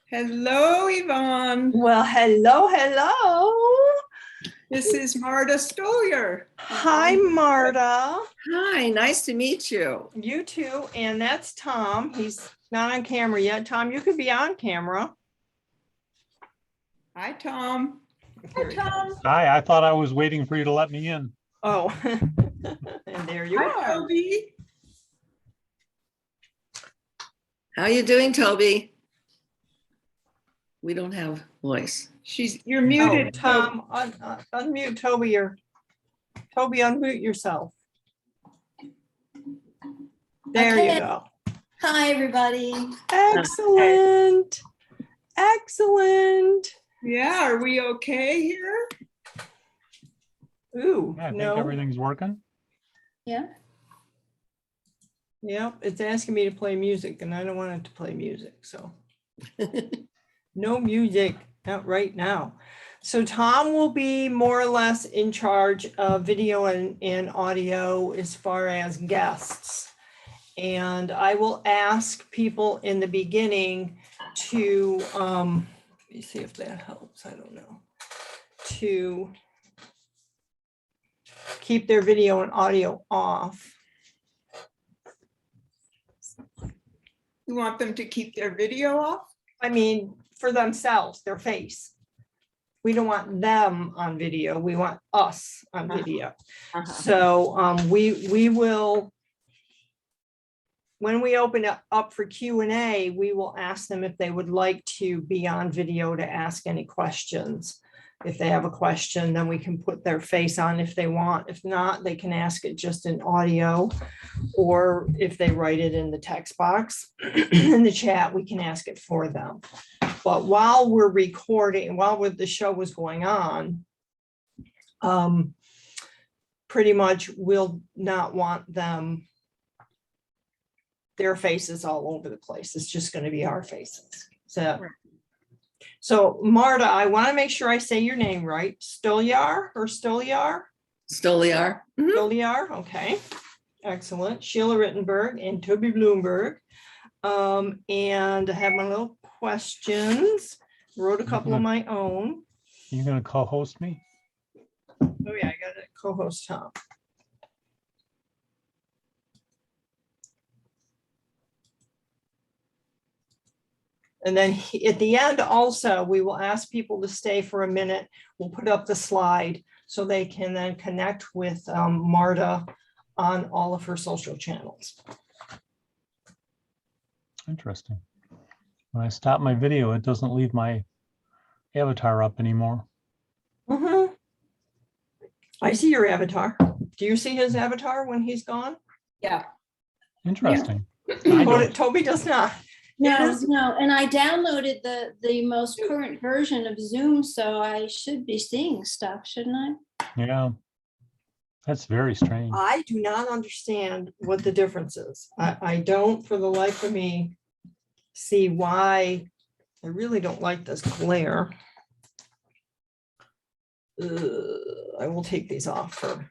Hello, Yvonne. Well, hello. This is Marda Sheila. Hi, Marda. Hi, nice to meet you. You too. And that's Tom. He's not on camera yet. Tom, you could be on camera. Hi, Tom. Hi, Tom. Hi, I thought I was waiting for you to let me in. Oh, and there you Hi, are. Toby. How you doing, Toby? We don't have voice. You're muted, Oh, Tom, unmute Toby. Toby, unmute yourself. There you go. Hi, everybody. Excellent. Excellent. Yeah, are we okay here? Ooh, I think no. everything's working. Yeah. Yep, it's asking me to play music and I don't want it to play music, so. No music, not right now. So Tom will be more or less in charge of video and audio as far as guests. And I will ask people in the beginning to, let me see if that helps, I don't know, to keep their video and audio off. You want them to keep their video off? I mean, for themselves, their face. We don't want them on video. We want us on video. So we will, when we open it up for Q&A, we will ask them if they would like to be on video to ask any questions. If they have a question, then we can put their face on if they want. If not, they can ask it just in audio, or if they write it in the text box in the chat, we can ask it for them. But while we're recording, while the show was going on, pretty much we'll not want them, their faces all over the place. It's just going to be our faces. So Marda, I want to make sure I say your name right. Stoliar or Stoliar? Stoliar. Mhm. Stoliar, okay. Excellent. Sheila Rittenberg and Toby Bloomberg. And I have my little questions. Wrote a couple of my own. You gonna co-host me? Oh yeah, I got a co-host Tom. And then at the end also, we will ask people to stay for a minute. We'll put up the slide so they can then connect with Marda on all of her social channels. Interesting. When I stop my video, it doesn't leave my avatar up anymore. Mhm. I see your avatar. Do you see his avatar when he's gone? Yeah. Interesting. I don't. Toby does not. No, and I downloaded the most current version of Zoom, so I should be seeing stuff, shouldn't Yeah. That's very strange. I do not understand what the difference is. I don't, for the life of me, see why. I really don't like this glare. I will take these off for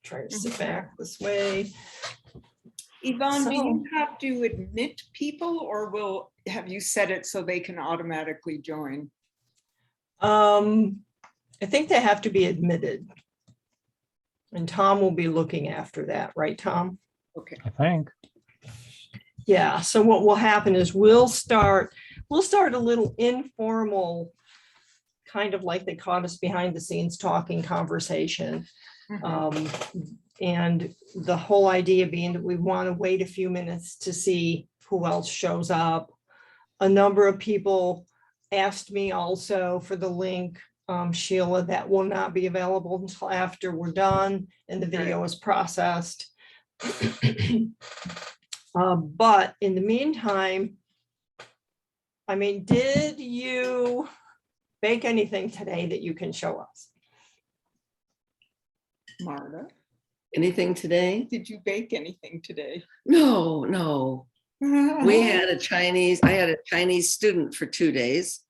trying to sit back this way. Yvonne, do So- you have to admit people, or have you set it so they can automatically join? I think they have to be admitted. And Tom will be looking after that, right, Tom? Okay. I think. Yeah, so what will happen is we'll start a little informal, kind of like they caught us behind the scenes talking conversation. And the whole idea being that we want to wait a few minutes to see who else shows up. A number of people asked me also for the link, Sheila, that will not be available until after we're done and the video is processed. But in the meantime, I mean, did you bake anything today that you can show us? Marda, Anything today? did you bake anything today? No. I had a Chinese student for 2 days.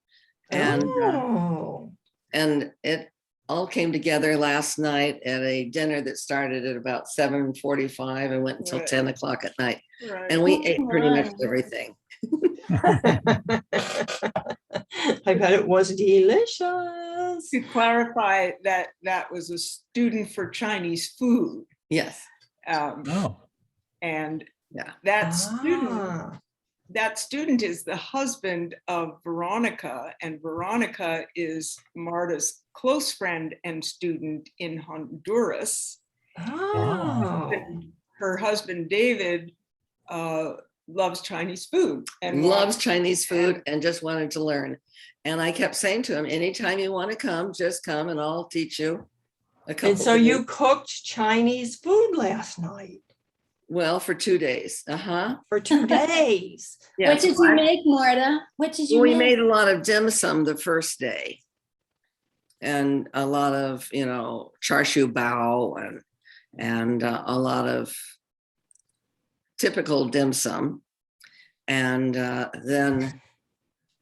And Oh, it all came together last night at a dinner that started at about 7:45 and went until Right. 10 o'clock at night. Right. And we ate pretty much Wow. everything. I bet it was delicious. To clarify, that was a student for Chinese food. Yes. Oh, And Yeah. that Ah, student is the husband of Veronica, and Veronica is Marta's close friend and student in Honduras. oh. Her husband, David, loves Chinese food and Loves Chinese food and just wanted to learn. And I kept saying to him, anytime you want to come, just come and I'll teach you a couple. And so of you things." cooked Chinese food last night Well, for 2 days. for 2 days. Yeah. What did you make, Marta? What did you We make? made a lot of dim sum the first day. And a lot of, char siu bao and a lot of typical dim sum. And then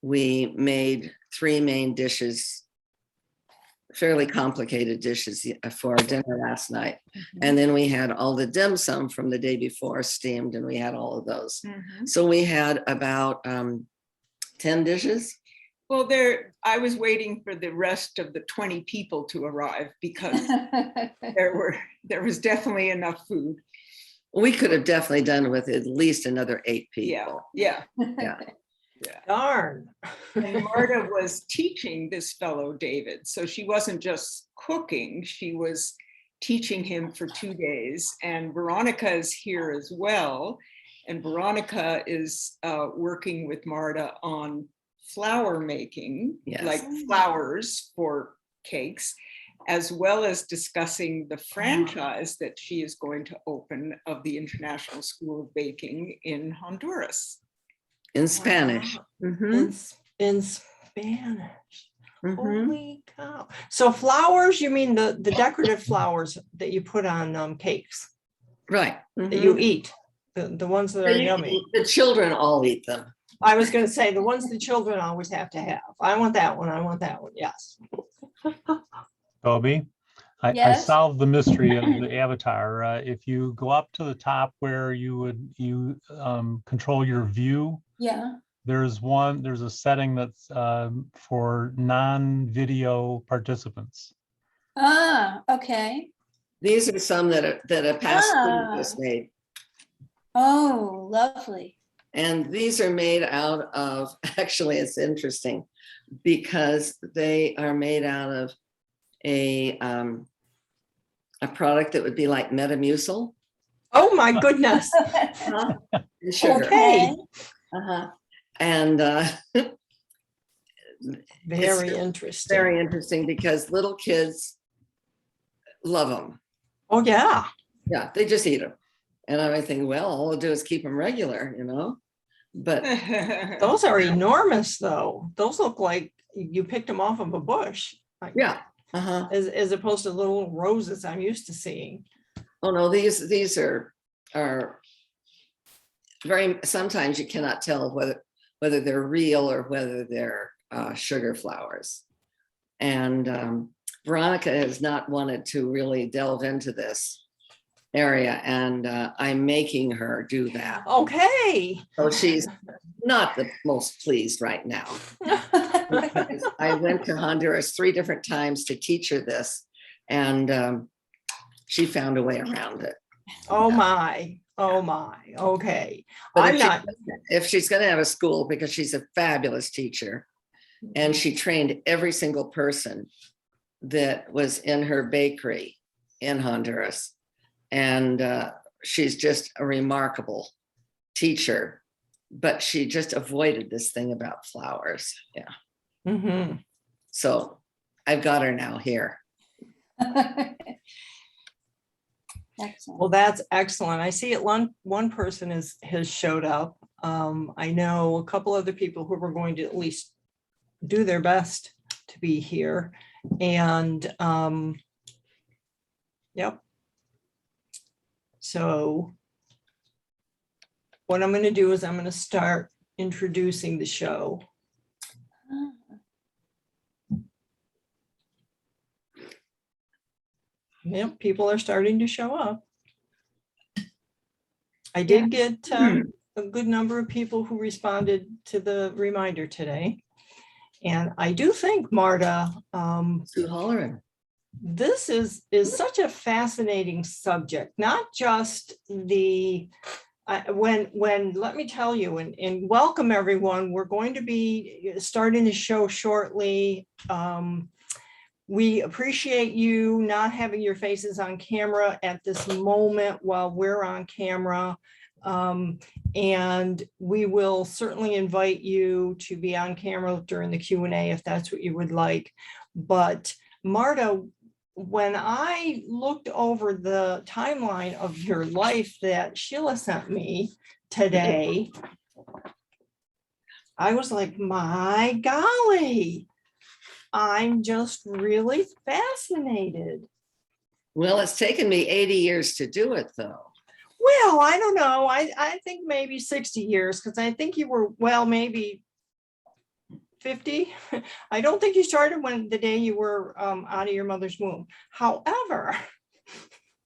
we made 3 main dishes, fairly complicated dishes for dinner last night. And then we had all the dim sum from the day before steamed, and we had all of those. Mhm. So we had about 10 dishes. Well, I was waiting for the rest of the 20 people to arrive because there was definitely enough food. We could have definitely done with at least another 8 Yeah, people. yeah. Darn. And Marta was teaching this fellow David, so she wasn't just cooking, she was teaching him for 2 days. And Veronica is here as well. And Veronica is working with Marta on flour making, Yes. like flours for cakes, as well as discussing the franchise that she is going to open of the International School of Baking in Honduras. In Spanish. Wow. Mhm, In Spanish. mhm. Holy cow. So flowers, you mean the decorative flowers that you put on cakes Right. that mhm. you eat, the ones that are yummy. The children all eat them. I was going to say the ones the children always have to have. I want that one. I want that one. Yes. Toby, I Yes? solved the mystery of the avatar. If you go up to the top where you control your view, Yeah. there's a setting that's for non-video participants. Ah, okay. These are some that a past student just made. Oh, lovely. And these are made out of, actually, it's interesting because they are made out of a product that would be like Metamucil Oh my goodness. and sugar. Okay. Uh-huh. And Very It's interesting. very interesting because little kids love them. Oh, yeah. Yeah, they just eat them. And I'm thinking, well, all I'll do is keep them regular, But Those are enormous, though. Those look like you picked them off of a bush. Like, yeah. Uh-huh. as opposed to the little roses I'm used to seeing. Oh no, these are very, sometimes you cannot tell whether they're real or whether they're sugar flowers. And Veronica has not wanted to really delve into this area, and I'm making her do that. Okay. So she's not the most pleased right now. Because I went to Honduras 3 different times to teach her this, and she found a way around it. Oh my. Oh my. Okay. But I'm not. if she's going to have a school, because she's a fabulous teacher, and she trained every single person that was in her bakery in Honduras, and she's just a remarkable teacher, but she just avoided this thing about flowers. Yeah. Mhm. So I've got her now here. Excellent. Well, that's excellent. I see it. One person has showed up. I know a couple other people who were going to at least do their best to be here. And yep. So what I'm going to do is I'm going to start introducing the show. Yep, people are starting to show up. I did get a good number of people who responded to the reminder today. And I do think, Marta, Sue Holleran. this is such a fascinating subject, not just the, when let me tell you, and welcome everyone, we're going to be starting the show shortly. We appreciate you not having your faces on camera at this moment while we're on camera. And we will certainly invite you to be on camera during the Q&A if that's what you would like. But Marta, when I looked over the timeline of your life that Sheila sent me today, I was like, my golly, I'm just really fascinated. Well, it's taken me 80 years to do it, though. Well, I don't know. I think maybe 60 years, because I think you were, well, maybe 50. I don't think you started when the day you were out of your mother's womb. However,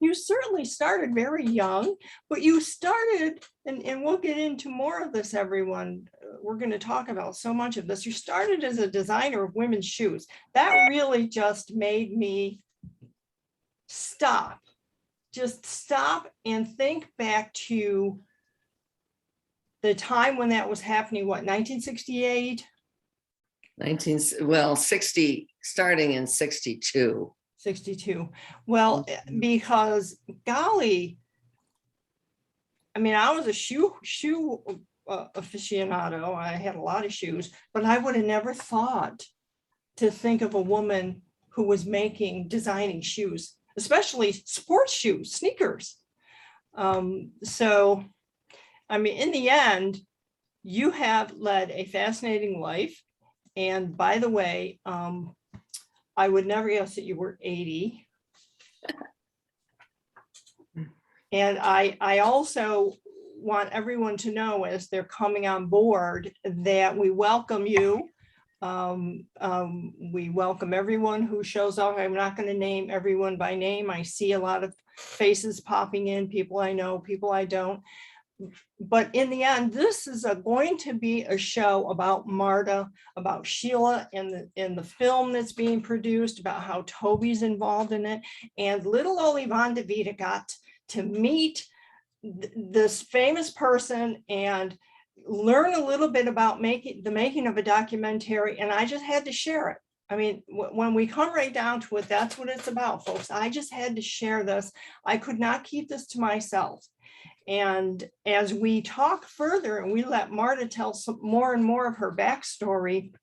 you certainly started very young, but you started, and we'll get into more of this, everyone. We're going to talk about so much of this. You started as a designer of women's shoes. That really just made me stop. Just stop and think back to the time when that was happening, what, 1968? 60, starting in 62. 62. Well, because golly, I mean, I was a shoe aficionado. I had a lot of shoes, but I would have never thought to think of a woman who was designing shoes, especially sports shoes, sneakers. So, I mean, in the end, you have led a fascinating life. And by the way, I would never guess that you were 80. And I also want everyone to know, as they're coming on board, that we welcome you. We welcome everyone who shows up. I'm not going to name everyone by name. I see a lot of faces popping in, people I know, people I don't. But in the end, this is going to be a show about Marda, about Sheila and the film that's being produced, about how Toby's involved in it. And little old Yvonne DeVita got to meet this famous person and learn a little bit about the making of a documentary. And I just had to share it. I mean, when we come right down to it, that's what it's about, folks. I just had to share this. I could not keep this to myself. And as we talk further and we let Marda tell some more and more of her backstory,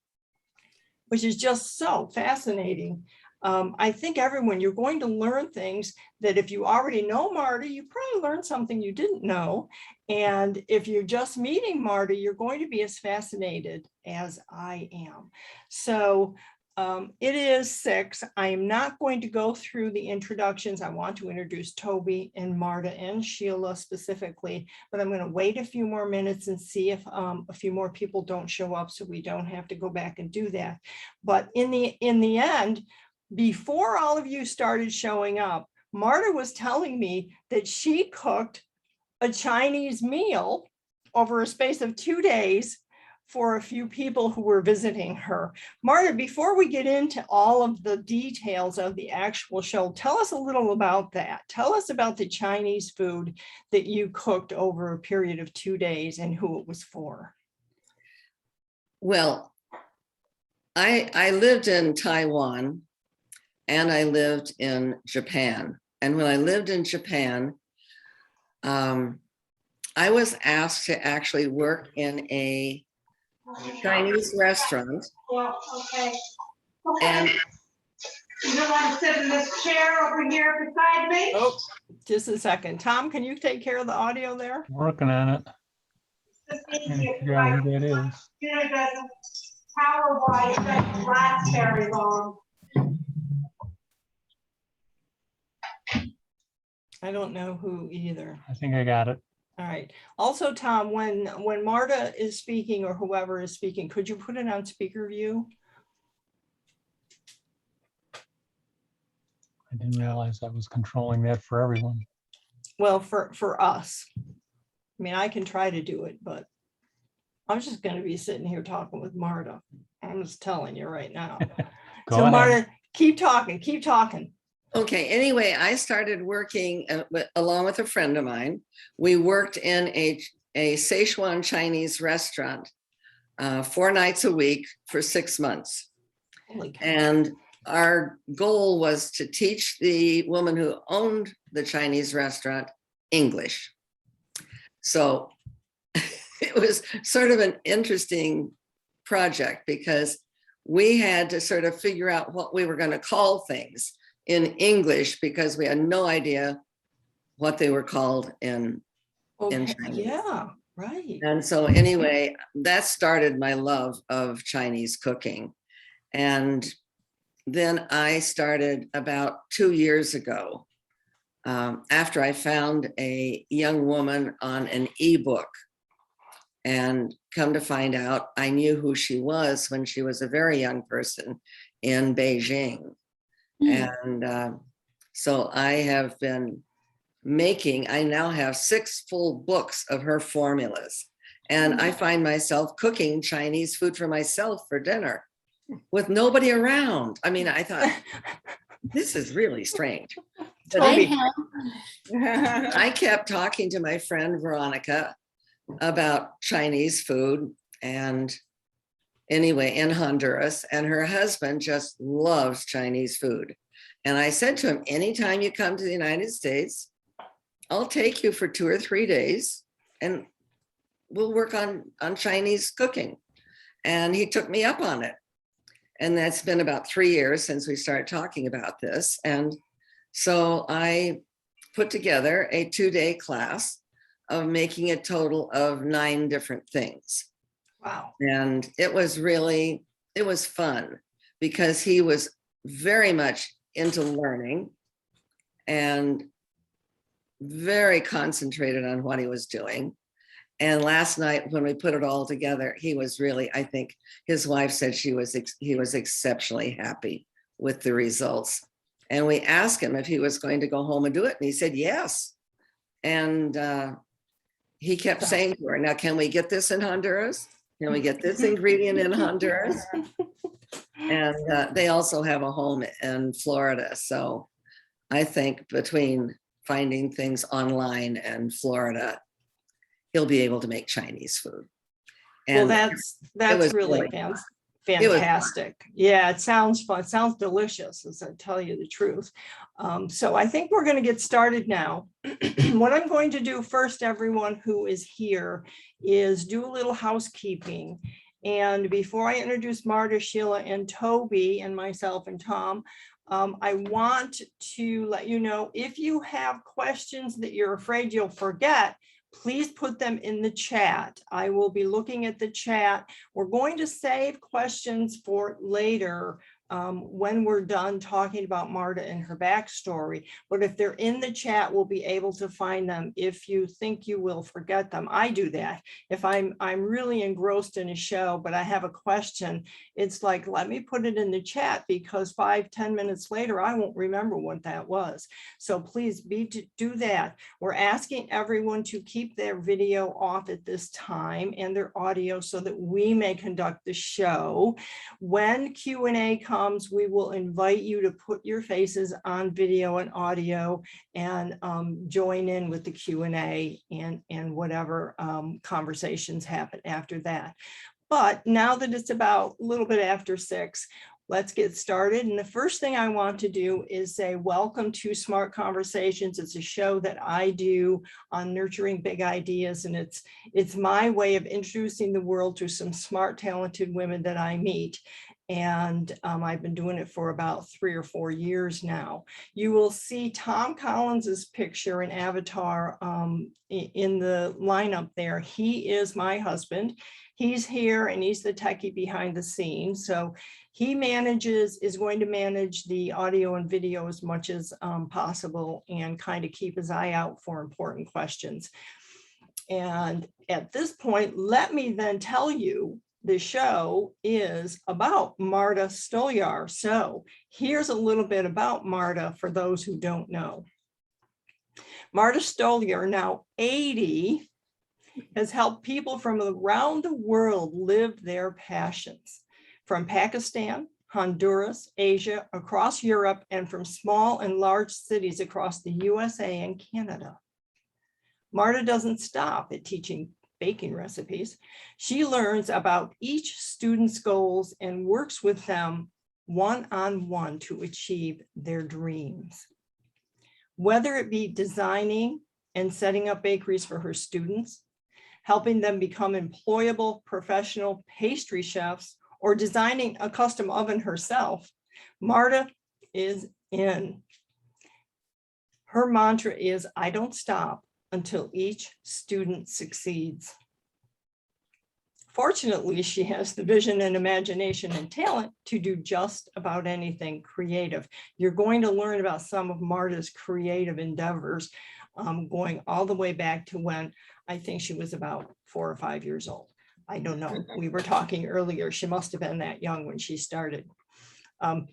which is just so fascinating, I think everyone, you're going to learn things that if you already know Marda, you probably learned something you didn't know. And if you're just meeting Marda, you're going to be as fascinated as I am. So it is 6. I am not going to go through the introductions. I want to introduce Toby and Marda and Sheila specifically, but I'm going to wait a few more minutes and see if a few more people don't show up, so we don't have to go back and do that. But in the end, before all of you started showing up, Marda was telling me that she cooked a Chinese meal over a space of 2 days for a few people who were visiting her. Marda, before we get into all of the details of the actual show, tell us a little about that. Tell us about the Chinese food that you cooked over a period of 2 days and who it was for. Well, I lived in Taiwan and I lived in Japan. And when I lived in Japan, I was asked to actually work in a Chinese restaurant. Well, okay. And You don't want to sit in this chair over here beside me? Oh, just a second. Tom, can you take care of the audio there? Working on it. It's Trying to easier figure out who that is. computer doesn't power-wise doesn't last very long. I don't know who either. I think I got it. All right. Also, Tom, when Marda is speaking or whoever is speaking, could you put it on speaker view? I didn't realize I was controlling that for everyone. Well, for us. I mean, I can try to do it, but I'm just going to be sitting here talking with Marta. I'm just telling you right now. Go So ahead. Marta, keep talking, keep talking. Okay, anyway, I started working along with a friend of mine. We worked in a Sichuan Chinese restaurant 4 nights a week for 6 months. Holy cow. And our goal was to teach the woman who owned the Chinese restaurant English. So it was sort of an interesting project because we had to sort of figure out what we were going to call things in English because we had no idea what they were called in Okay, Chinese. yeah, right. And so anyway, that started my love of Chinese cooking. And then I started about 2 years ago, after I found a young woman on an ebook, and come to find out, I knew who she was when she was a very young person in Beijing. And so I have been I now have 6 full books of her formulas. And I find myself cooking Chinese food for myself for dinner with nobody around. I mean, I thought, this is really strange. But Toby. I kept talking to my friend Veronica about Chinese food, and anyway, in Honduras, and her husband just loves Chinese food. And I said to him, anytime you come to the United States, I'll take you for 2 or 3 days and we'll work on Chinese cooking. And he took me up on it. And that's been about 3 years since we started talking about this. And so I put together a 2-day class of making a total of 9 different things. Wow. And it was fun because he was very much into learning and very concentrated on what he was doing. And last night when we put it all together, he was really, I think his wife said he was exceptionally happy with the results. And we asked him if he was going to go home and do it. And he said, yes. And he kept saying to her, now, can we get this in Honduras? Can we get this ingredient in Honduras? And they also have a home in Florida. So I think between finding things online and Florida, he'll be able to make Chinese food. And Well, that's was really really fun. fantastic. Yeah, it sounds fun. It sounds delicious, as I tell you the truth. So I think we're going to get started now. What I'm going to do first, everyone who is here, is do a little housekeeping. And before I introduce Marda, Sheila, and Toby, and myself and Tom, I want to let you know, if you have questions that you're afraid you'll forget, please put them in the chat. I will be looking at the chat. We're going to save questions for later when we're done talking about Marda and her backstory. But if they're in the chat, we'll be able to find them if you think you will forget them. I do that. If I'm really engrossed in a show, but I have a question, it's like, let me put it in the chat, because 5-10 minutes later, I won't remember what that was. So please do that. We're asking everyone to keep their video off at this time and their audio so that we may conduct the show. When Q&A comes, we will invite you to put your faces on video and audio and join in with the Q&A and whatever conversations happen after that. But now that it's about a little bit after 6, let's get started. And the first thing I want to do is say welcome to Smart Conversations. It's a show that I do on nurturing big ideas, and it's my way of introducing the world to some smart, talented women that I meet. And I've been doing it for about 3 or 4 years now. You will see Tom Collins's picture and avatar in the lineup there. He is my husband. He's here and he's the techie behind the scenes. So he is going to manage the audio and video as much as possible and kind of keep his eye out for important questions. And at this point, let me then tell you, the show is about Marda Sheila. So here's a little bit about Marda for those who don't know. Marda Sheila, now 80, has helped people from around the world live their passions. From Pakistan, Honduras, Asia, across Europe, and from small and large cities across the USA and Canada. Marda doesn't stop at teaching baking recipes. She learns about each student's goals and works with them one-on-one to achieve their dreams. Whether it be designing and setting up bakeries for her students, helping them become employable professional pastry chefs, or designing a custom oven herself, Marda is in. Her mantra is, I don't stop until each student succeeds. Fortunately, she has the vision and imagination and talent to do just about anything creative. You're going to learn about some of Marda's creative endeavors, going all the way back to when I think she was about 4 or 5 years old. I don't know. We were talking earlier. She must have been that young when she started.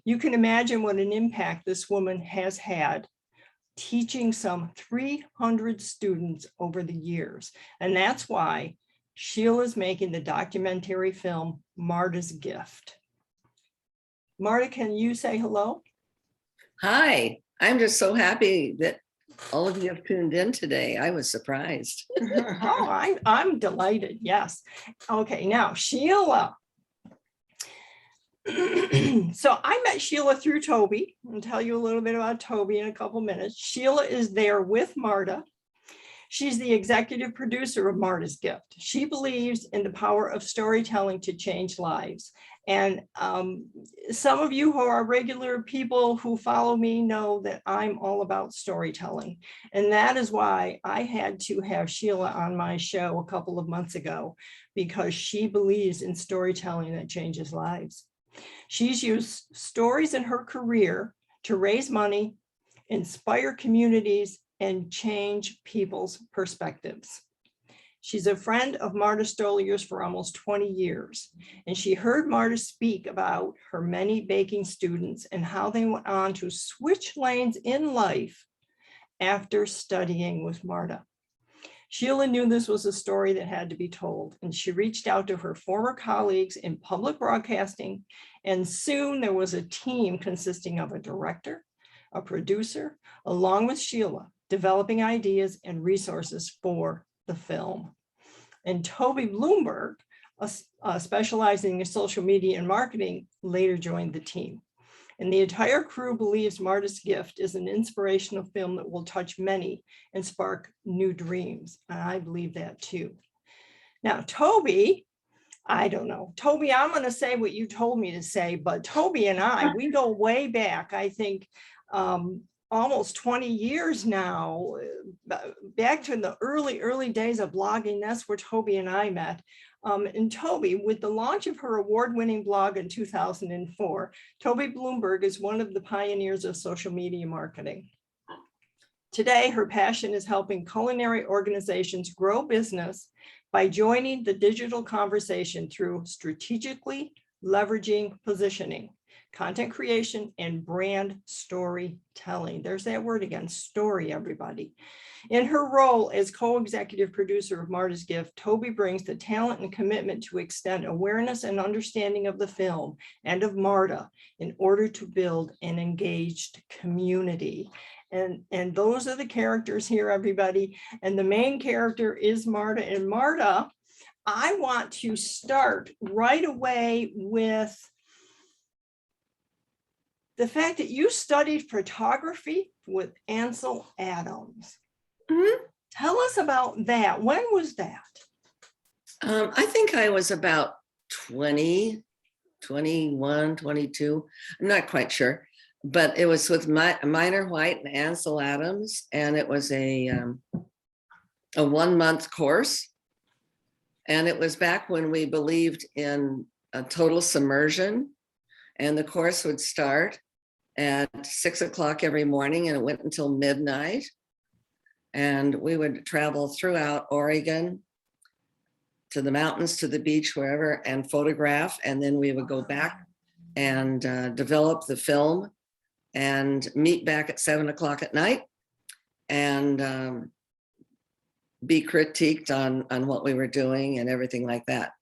You can imagine what an impact this woman has had, teaching some 300 students over the years. And that's why Sheila's making the documentary film, Marda's Gift. Marda, can you say hello? Hi, I'm just so happy that all of you have tuned in today. I was surprised. Oh, I'm delighted. Yes. Okay, now Sheila. So I met Sheila through Toby. I'll tell you a little bit about Toby in a couple minutes. Sheila is there with Marda. She's the executive producer of Marda's Gift. She believes in the power of storytelling to change lives. And some of you who are regular people who follow me know that I'm all about storytelling. And that is why I had to have Sheila on my show a couple of months ago, because she believes in storytelling that changes lives. She's used stories in her career to raise money, inspire communities, and change people's perspectives. She's a friend of Marda Stolier's for almost 20 years, and she heard Marda speak about her many baking students and how they went on to switch lanes in life after studying with Marda. Sheila knew this was a story that had to be told, and she reached out to her former colleagues in public broadcasting, and soon there was a team consisting of a director, a producer, along with Sheila, developing ideas and resources for the film. And Toby Bloomberg, specializing in social media and marketing, later joined the team. And the entire crew believes Marda's Gift is an inspirational film that will touch many and spark new dreams. And I believe that too. Now, Toby, I don't know. Toby, I'm going to say what you told me to say, but Toby and I, we go way back, I think, almost 20 years now, back to the early days of blogging. That's where Toby and I met. And Toby, with the launch of her award-winning blog in 2004, Toby Bloomberg is one of the pioneers of social media marketing. Today, her passion is helping culinary organizations grow business by joining the digital conversation through strategically leveraging positioning, content creation, and brand storytelling. There's that word again, story, everybody. In her role as co-executive producer of Marda's Gift, Toby brings the talent and commitment to extend awareness and understanding of the film and of Marda in order to build an engaged community. And those are the characters here, everybody. And the main character is Marda. And Marda, I want to start right away with the fact that you studied photography with Ansel Adams. Mm-hmm. Tell us about that. When was that? I think I was about 20, 21, 22. I'm not quite sure, but it was with Minor White and Ansel Adams, and it was a 1-month course. And it was back when we believed in a total submersion, and the course would start at 6 o'clock every morning, and it went until midnight. And we would travel throughout Oregon to the mountains, to the beach, wherever, and photograph. And then we would go back and develop the film and meet back at 7 o'clock at night and be critiqued on what we were doing and everything like that.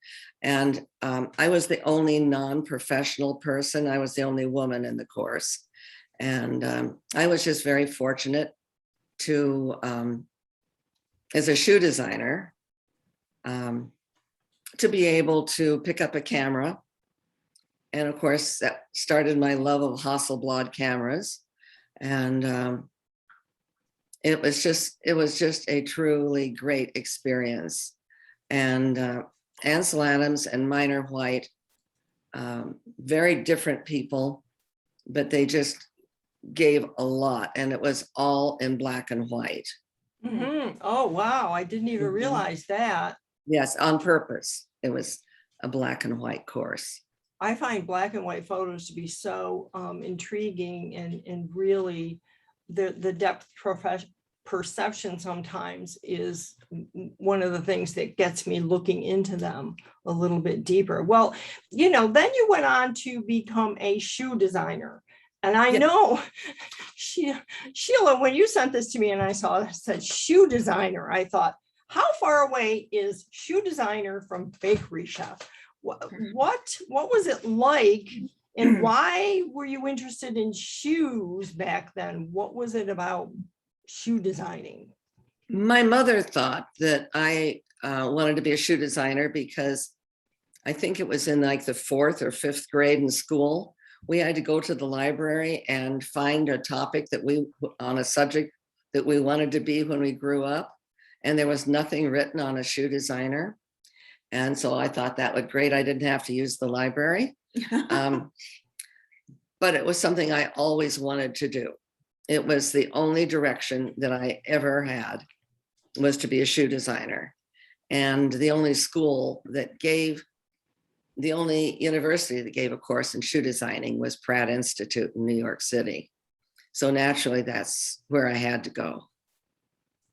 And I was the only non-professional person. I was the only woman in the course. And I was just very fortunate to, as a shoe designer, to be able to pick up a camera. And of course, that started my love of Hasselblad cameras. And it was just a truly great experience. And Ansel Adams and Minor White, very different people, but they just gave a lot, and it was all in black and white. Mhm. Oh, wow. I didn't even Mhm. realize that. Yes, on purpose. It was a black and white course. I find black and white photos to be so intriguing and really the depth perception sometimes is one of the things that gets me looking into them a little bit deeper. Well, then you went on to become a shoe designer. And I know, Sheila, when you sent this to me and I saw it said shoe designer, I thought, how far away is shoe designer from bakery chef? What was it like, and why were you interested in shoes back then? What was it about shoe designing? My mother thought that I wanted to be a shoe designer because I think it was in like the 4th or 5th grade in school. We had to go to the library and find a topic on a subject that we wanted to be when we grew up. And there was nothing written on a shoe designer. And so I thought that would great. I didn't have to use the library. But it was something I always wanted to do. It was the only direction that I ever had, was to be a shoe designer. And the only university that gave a course in shoe designing was Pratt Institute in New York City. So naturally, that's where I had to go.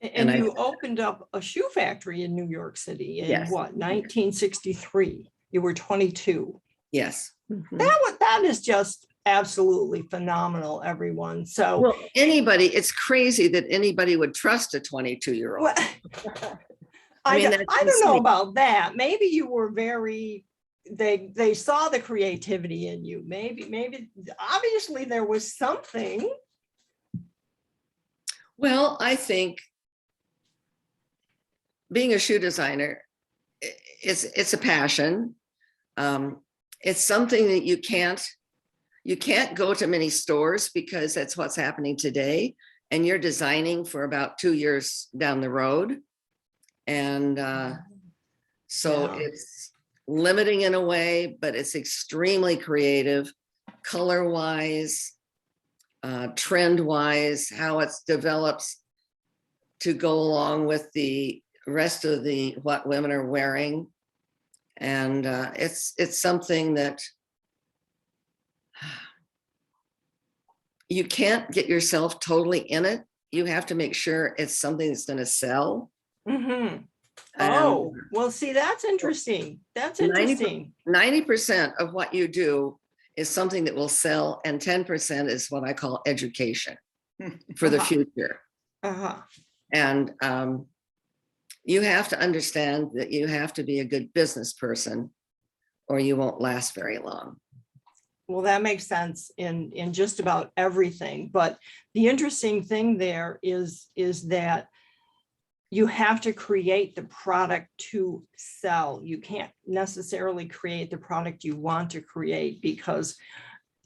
And you opened up a shoe factory in New York City in Yes. what, 1963? You were 22. Yes. Mhm. That is just absolutely phenomenal, everyone. So Well, it's crazy that anybody would trust a 22-year-old. well, I mean, I that's don't know insane. about that. Maybe you were they saw the creativity in you. Maybe obviously there was something. Well, I think being a shoe designer, it's a passion. It's something that you can't go to many stores because that's what's happening today. And you're designing for about 2 years down the road. And so Yeah. it's limiting in a way, but it's extremely creative, color-wise, trend-wise, how it develops to go along with the rest of what women are wearing. And it's something that you can't get yourself totally in it. You have to make sure it's something that's going to sell. Mm-hmm. Oh, well, see, that's interesting. That's interesting. 90% of what you do is something that will sell, and 10% is what I call education for the future. Uh-huh. And you have to understand that you have to be a good business person or you won't last very long. Well, that makes sense in just about everything. But the interesting thing there is that you have to create the product to sell. You can't necessarily create the product you want to create because,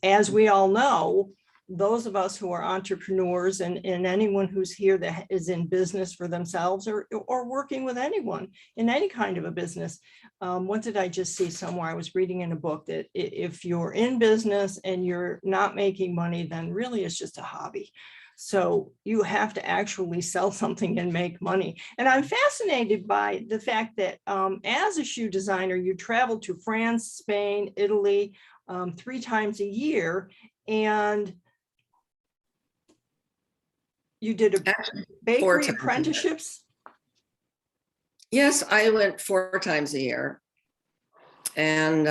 as we all know, those of us who are entrepreneurs and anyone who's here that is in business for themselves or working with anyone in any kind of a business. What did I just see somewhere? I was reading in a book that if you're in business and you're not making money, then really it's just a hobby. So you have to actually sell something and make money. And I'm fascinated by the fact that as a shoe designer, you travel to France, Spain, Italy 3 times a year. And you did a bakery apprenticeships? Yes, I went 4 times a year. And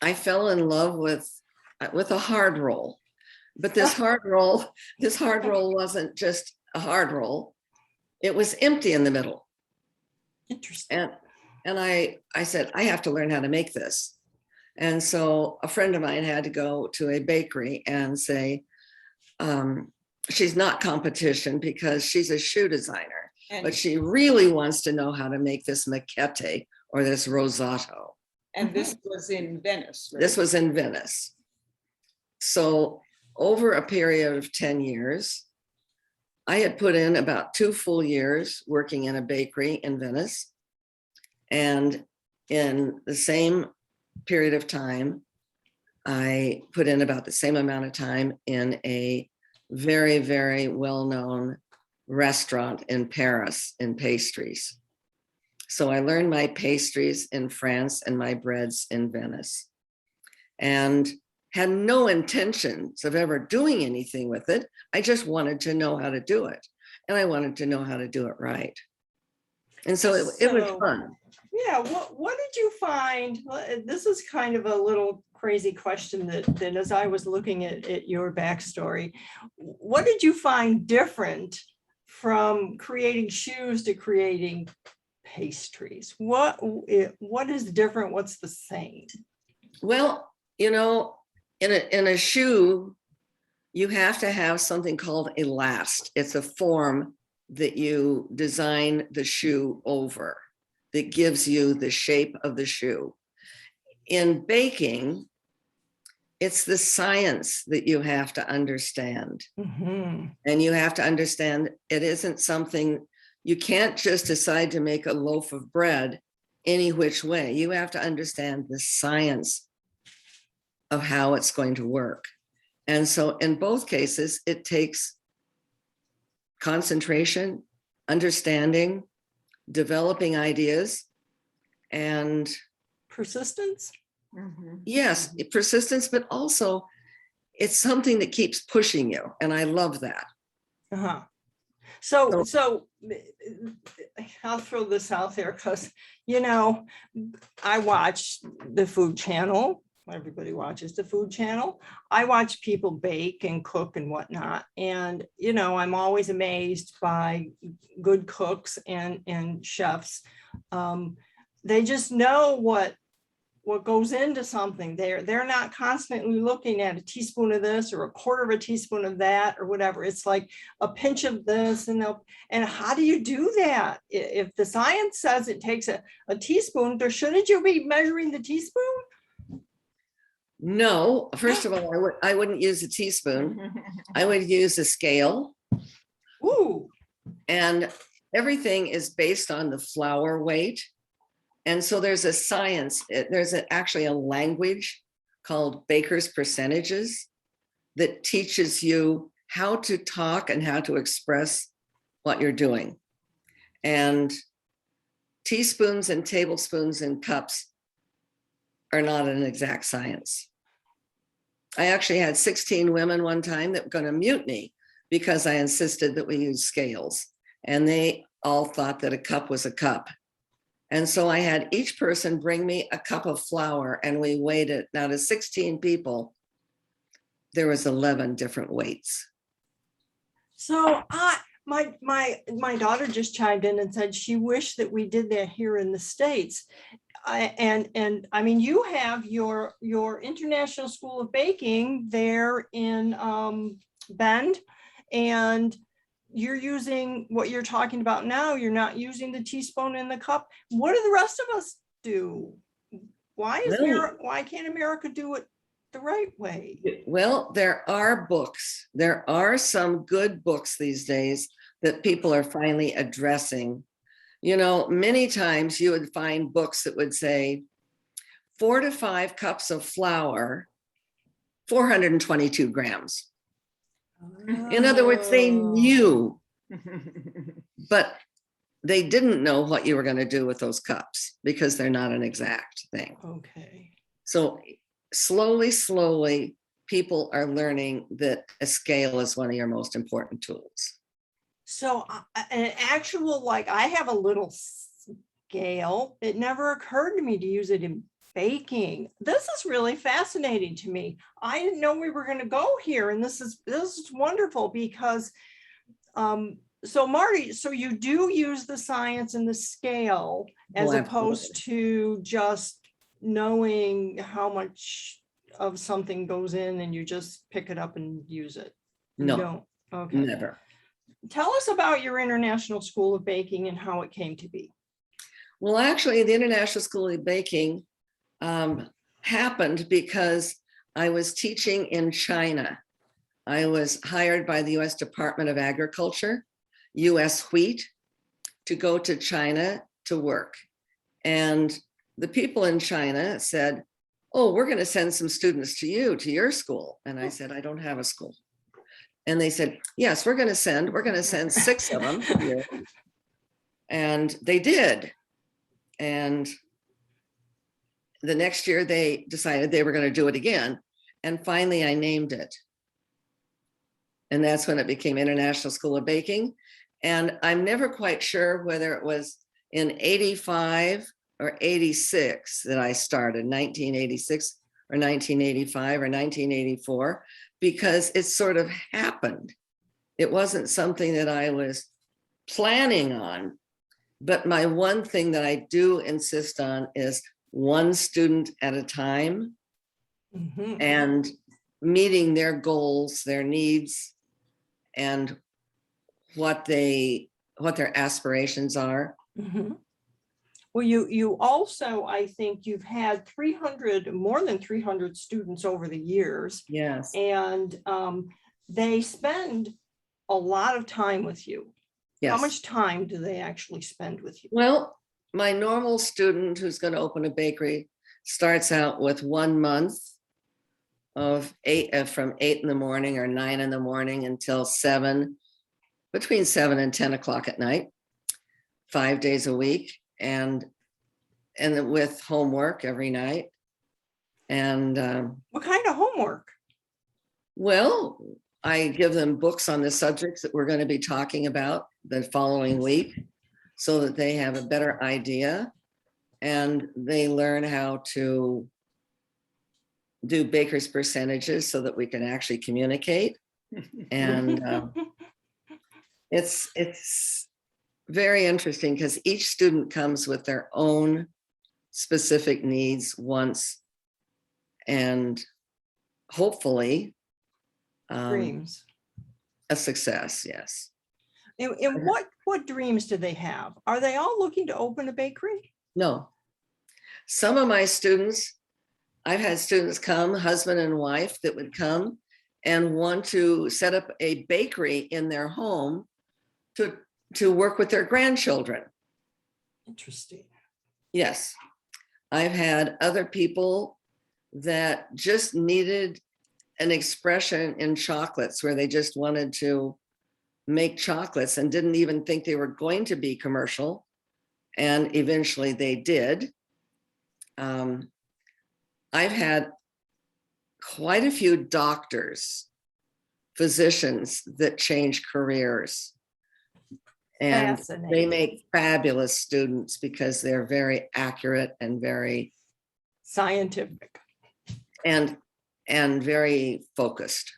I fell in love with a hard roll. But this hard roll wasn't just a hard roll. it was empty in the middle. Interesting. And I said, I have to learn how to make this. And so a friend of mine had to go to a bakery and say, she's not competition because she's a shoe designer, And, but she really wants to know how to make this maquette or this rosato. and this was in Venice, right? This was in Venice. So over a period of 10 years, I had put in about 2 full years working in a bakery in Venice. And in the same period of time, I put in about the same amount of time in a very, very well-known restaurant in Paris in pastries. So I learned my pastries in France and my breads in Venice, and had no intentions of ever doing anything with it. I just wanted to know how to do it. And I wanted to know how to do it right. And so it was fun. Yeah, what did you find? This is kind of a little crazy question that as I was looking at your backstory, what did you find different from creating shoes to creating pastries? What is different? What's the same? Well, you know, in a shoe, you have to have something called a last. It's a form that you design the shoe over that gives you the shape of the shoe. In baking, it's the science that you have to understand. Mm-hmm. And you have to understand it isn't something, you can't just decide to make a loaf of bread any which way. You have to understand the science of how it's going to work. And so in both cases, it takes concentration, understanding, developing ideas, and Persistence? yes, persistence, but also it's something that keeps pushing you. And I love that. Uh-huh. So I'll throw this out there because, you know, I watch the Food Channel. Everybody watches the Food Channel. I watch people bake and cook and whatnot. And, you know, I'm always amazed by good cooks and chefs. They just know what goes into something. They're not constantly looking at a teaspoon of this or a quarter of a teaspoon of that or whatever. It's like a pinch of this and how do you do that? If the science says it takes a teaspoon, shouldn't you be measuring the teaspoon? No, first of all, I wouldn't use a teaspoon. I would use a scale. Ooh. And everything is based on the flour weight. And so there's a science, there's actually a language called baker's percentages that teaches you how to talk and how to express what you're doing. And teaspoons and tablespoons and cups are not an exact science. I actually had 16 women one time that were going to mutiny because I insisted that we use scales, and they all thought that a cup was a cup. And so I had each person bring me a cup of flour and we weighed it. Now to 16 people, there was 11 different weights. So my daughter just chimed in and said she wished that we did that here in the States. And I mean, you have your International School of Baking there in Bend, and you're using what you're talking about now. You're not using the teaspoon in the cup. What do the rest of us do? Why can't America do it the right way? Well, there are books. There are some good books these days that people are finally addressing. You know, many times you would find books that would say 4 to 5 cups of flour, 422 grams. In other words, they knew, but they didn't know what you were going to do with those cups because they're not an exact thing. Okay. So slowly, people are learning that a scale is one of your most important tools. So an actual, like, I have a little scale. It never occurred to me to use it in baking. This is really fascinating to me. I didn't know we were going to go here, and this is wonderful because So Marty, so you do use the science and the scale as Oh, opposed to just knowing how much of something goes in and you just pick it up and use it? You No, don't? Okay. never. Tell us about your International School of Baking and how it came to be. Well, actually, the International School of Baking happened because I was teaching in China. I was hired by the US Department of Agriculture, US Wheat, to go to China to work. And the people in China said, oh, we're going to send some students to you, to your school. And I said, I don't have a school. And they said, yes, we're going to send 6 of them to you. And they did. And the next year they decided they were going to do it again. And finally I named it. And that's when it became International School of Baking. And I'm never quite sure whether it was in 85 or 86 that I started, 1986 or 1985 or 1984, because it sort of happened. It wasn't something that I was planning on, but my one thing that I do insist on is one student at a time and meeting their goals, their needs, and what their aspirations are. Well, you also, I think you've had more than 300 students over the years. Yes. And they spend a lot of time with you. Yes. How much time do they actually spend with you? Well, my normal student who's going to open a bakery starts out with 1 month of from 8 in the morning or 9 in the morning until between 7 and 10 o'clock at night, 5 days a week, and with homework every night. And What kind of homework? well, I give them books on the subjects that we're going to be talking about the following week so that they have a better idea and they learn how to do baker's percentages so that we can actually communicate. And it's very interesting because each student comes with their own specific needs, wants, and hopefully Dreams. a success. Yes. And what dreams do they have? Are they all looking to open a bakery? No. Some of my students, I've had students come, husband and wife, that would come and want to set up a bakery in their home to work with their grandchildren. Interesting. Yes. I've had other people that just needed an expression in chocolates where they just wanted to make chocolates and didn't even think they were going to be commercial. And eventually they did. I've had quite a few doctors, physicians that change careers. And they make fabulous students because they're very accurate and very scientific and very focused.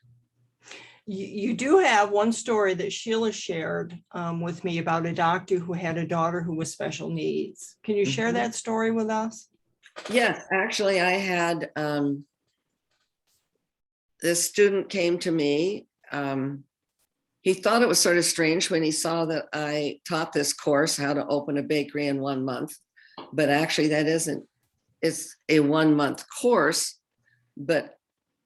You do have one story that Sheila shared with me about a doctor who had a daughter who was special needs. Can you share that story with us? Yes, actually, I had this student came to me. He thought it was sort of strange when he saw that I taught this course, how to open a bakery in 1 month, but actually it's a 1 month course, but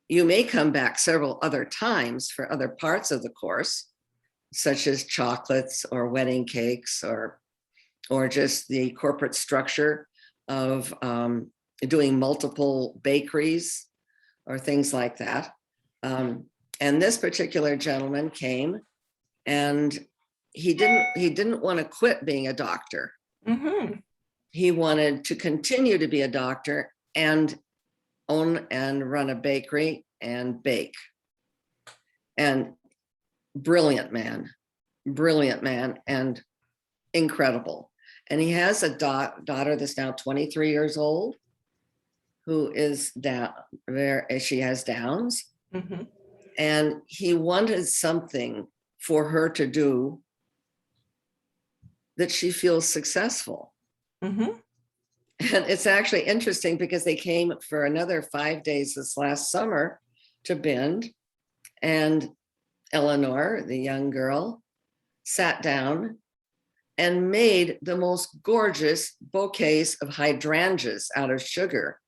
you may come back several other times for other parts of the course, such as chocolates or wedding cakes or just the corporate structure of doing multiple bakeries or things like that. And this particular gentleman came and he didn't want to quit being a doctor. He wanted to continue to be a doctor and own and run a bakery and bake. And brilliant man and incredible. And he has a daughter that's now 23 years old who is down there. She has Downs. And he wanted something for her to do that she feels successful. Mhm. And it's actually interesting because they came for another 5 days this last summer to Bend, and Eleanor, the young girl, sat down and made the most gorgeous bouquets of hydrangeas out of sugar.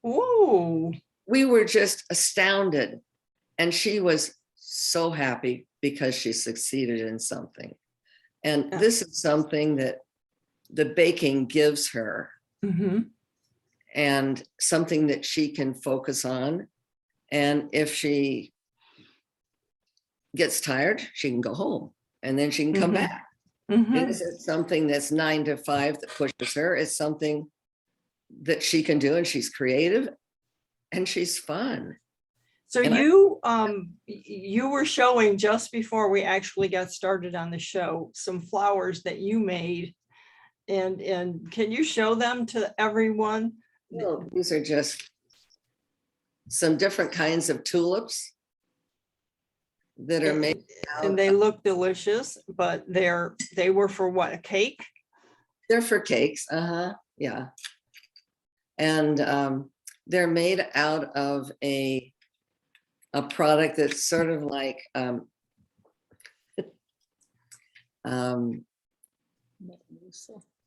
Ooh. We were just astounded. And she was so happy because she succeeded in something. And this is something that the baking gives her, Mhm. and something that she can focus on. And if she gets tired, she can go home and then she can come Mhm. back. Mhm. It isn't something that's 9 to 5 that pushes her. It's something that she can do, and she's creative and she's fun. So And you were showing just before we actually got started on the show some flowers that you made, and can you show them to everyone? well, these are just some different kinds of tulips that are made And out. they look delicious, but they were for what, a cake? They're for cakes. Yeah. And they're made out of a product that's sort of like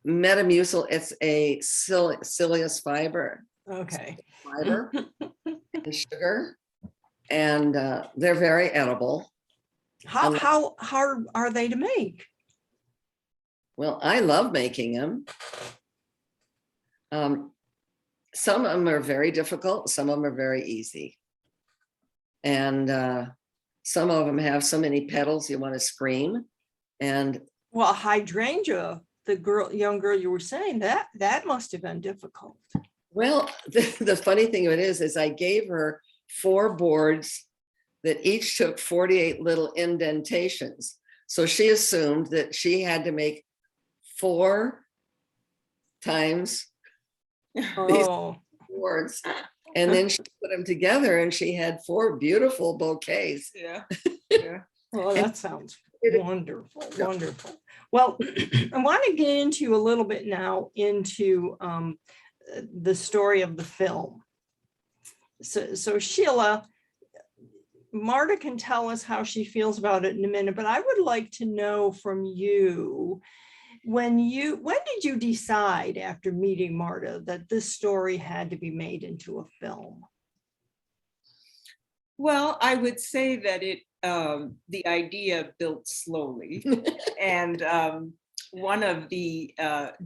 Metamucil. It's a siliceous fiber Okay. and sugar, and they're very edible. How hard are they to make? Well, I love making them. Some of them are very difficult. Some of them are very easy. And some of them have so many petals you want to scream. And Well, hydrangea, the young girl you were saying, that must have been difficult. well, the funny thing of it is I gave her 4 boards that each took 48 little indentations. So she assumed that she had to make 4 times these Oh, boards. And then she put them together and she had 4 beautiful bouquets. Yeah. Yeah. well, that sounds wonderful, wonderful. Well, I want to get into a little bit now into the story of the film. So Sheila, Marda can tell us how she feels about it in a minute, but I would like to know from you, when did you decide after meeting Marda that this story had to be made into a film? Well, I would say that the idea built slowly. And one of the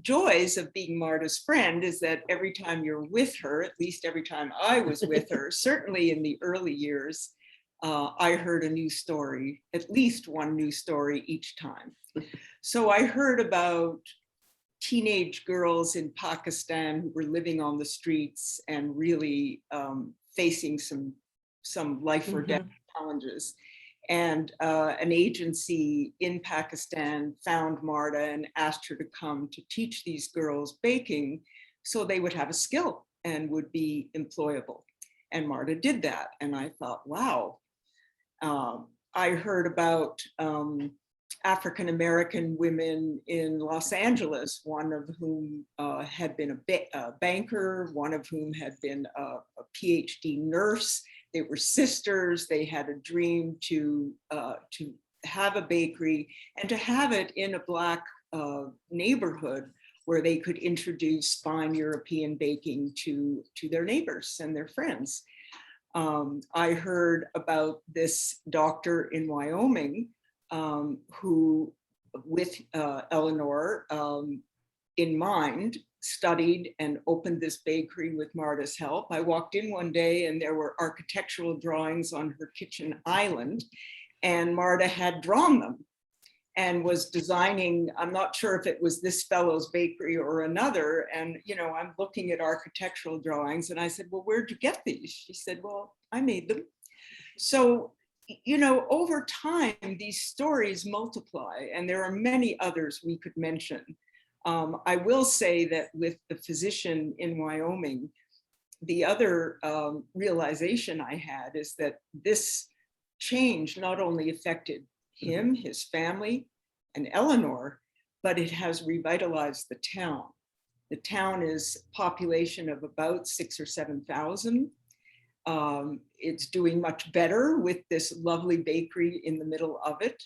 joys of being Marda's friend is that every time you're with her, at least every time I was with her, certainly in the early years, I heard a new story, at least one new story each time. So I heard about teenage girls in Pakistan who were living on the streets and really facing some life or death challenges. And an agency in Pakistan found Marda and asked her to come to teach these girls baking so they would have a skill and would be employable. And Marda did that. And I thought, wow. I heard about African-American women in Los Angeles, one of whom had been a banker, one of whom had been a PhD nurse. They were sisters. They had a dream to have a bakery and to have it in a Black neighborhood where they could introduce fine European baking to their neighbors and their friends. I heard about this doctor in Wyoming who, with Eleanor in mind, studied and opened this bakery with Marda's help. I walked in one day and there were architectural drawings on her kitchen island, and Marda had drawn them and was designing. I'm not sure if it was this fellow's bakery or another. And, I'm looking at architectural drawings and I said, well, where'd you get these? She said, well, I made them. So, over time, these stories multiply, and there are many others we could mention. I will say that with the physician in Wyoming, the other realization I had is that this change not only affected him, his family, and Eleanor, but it has revitalized the town. The town is a population of about 6,000 or 7,000. It's doing much better with this lovely bakery in the middle of it.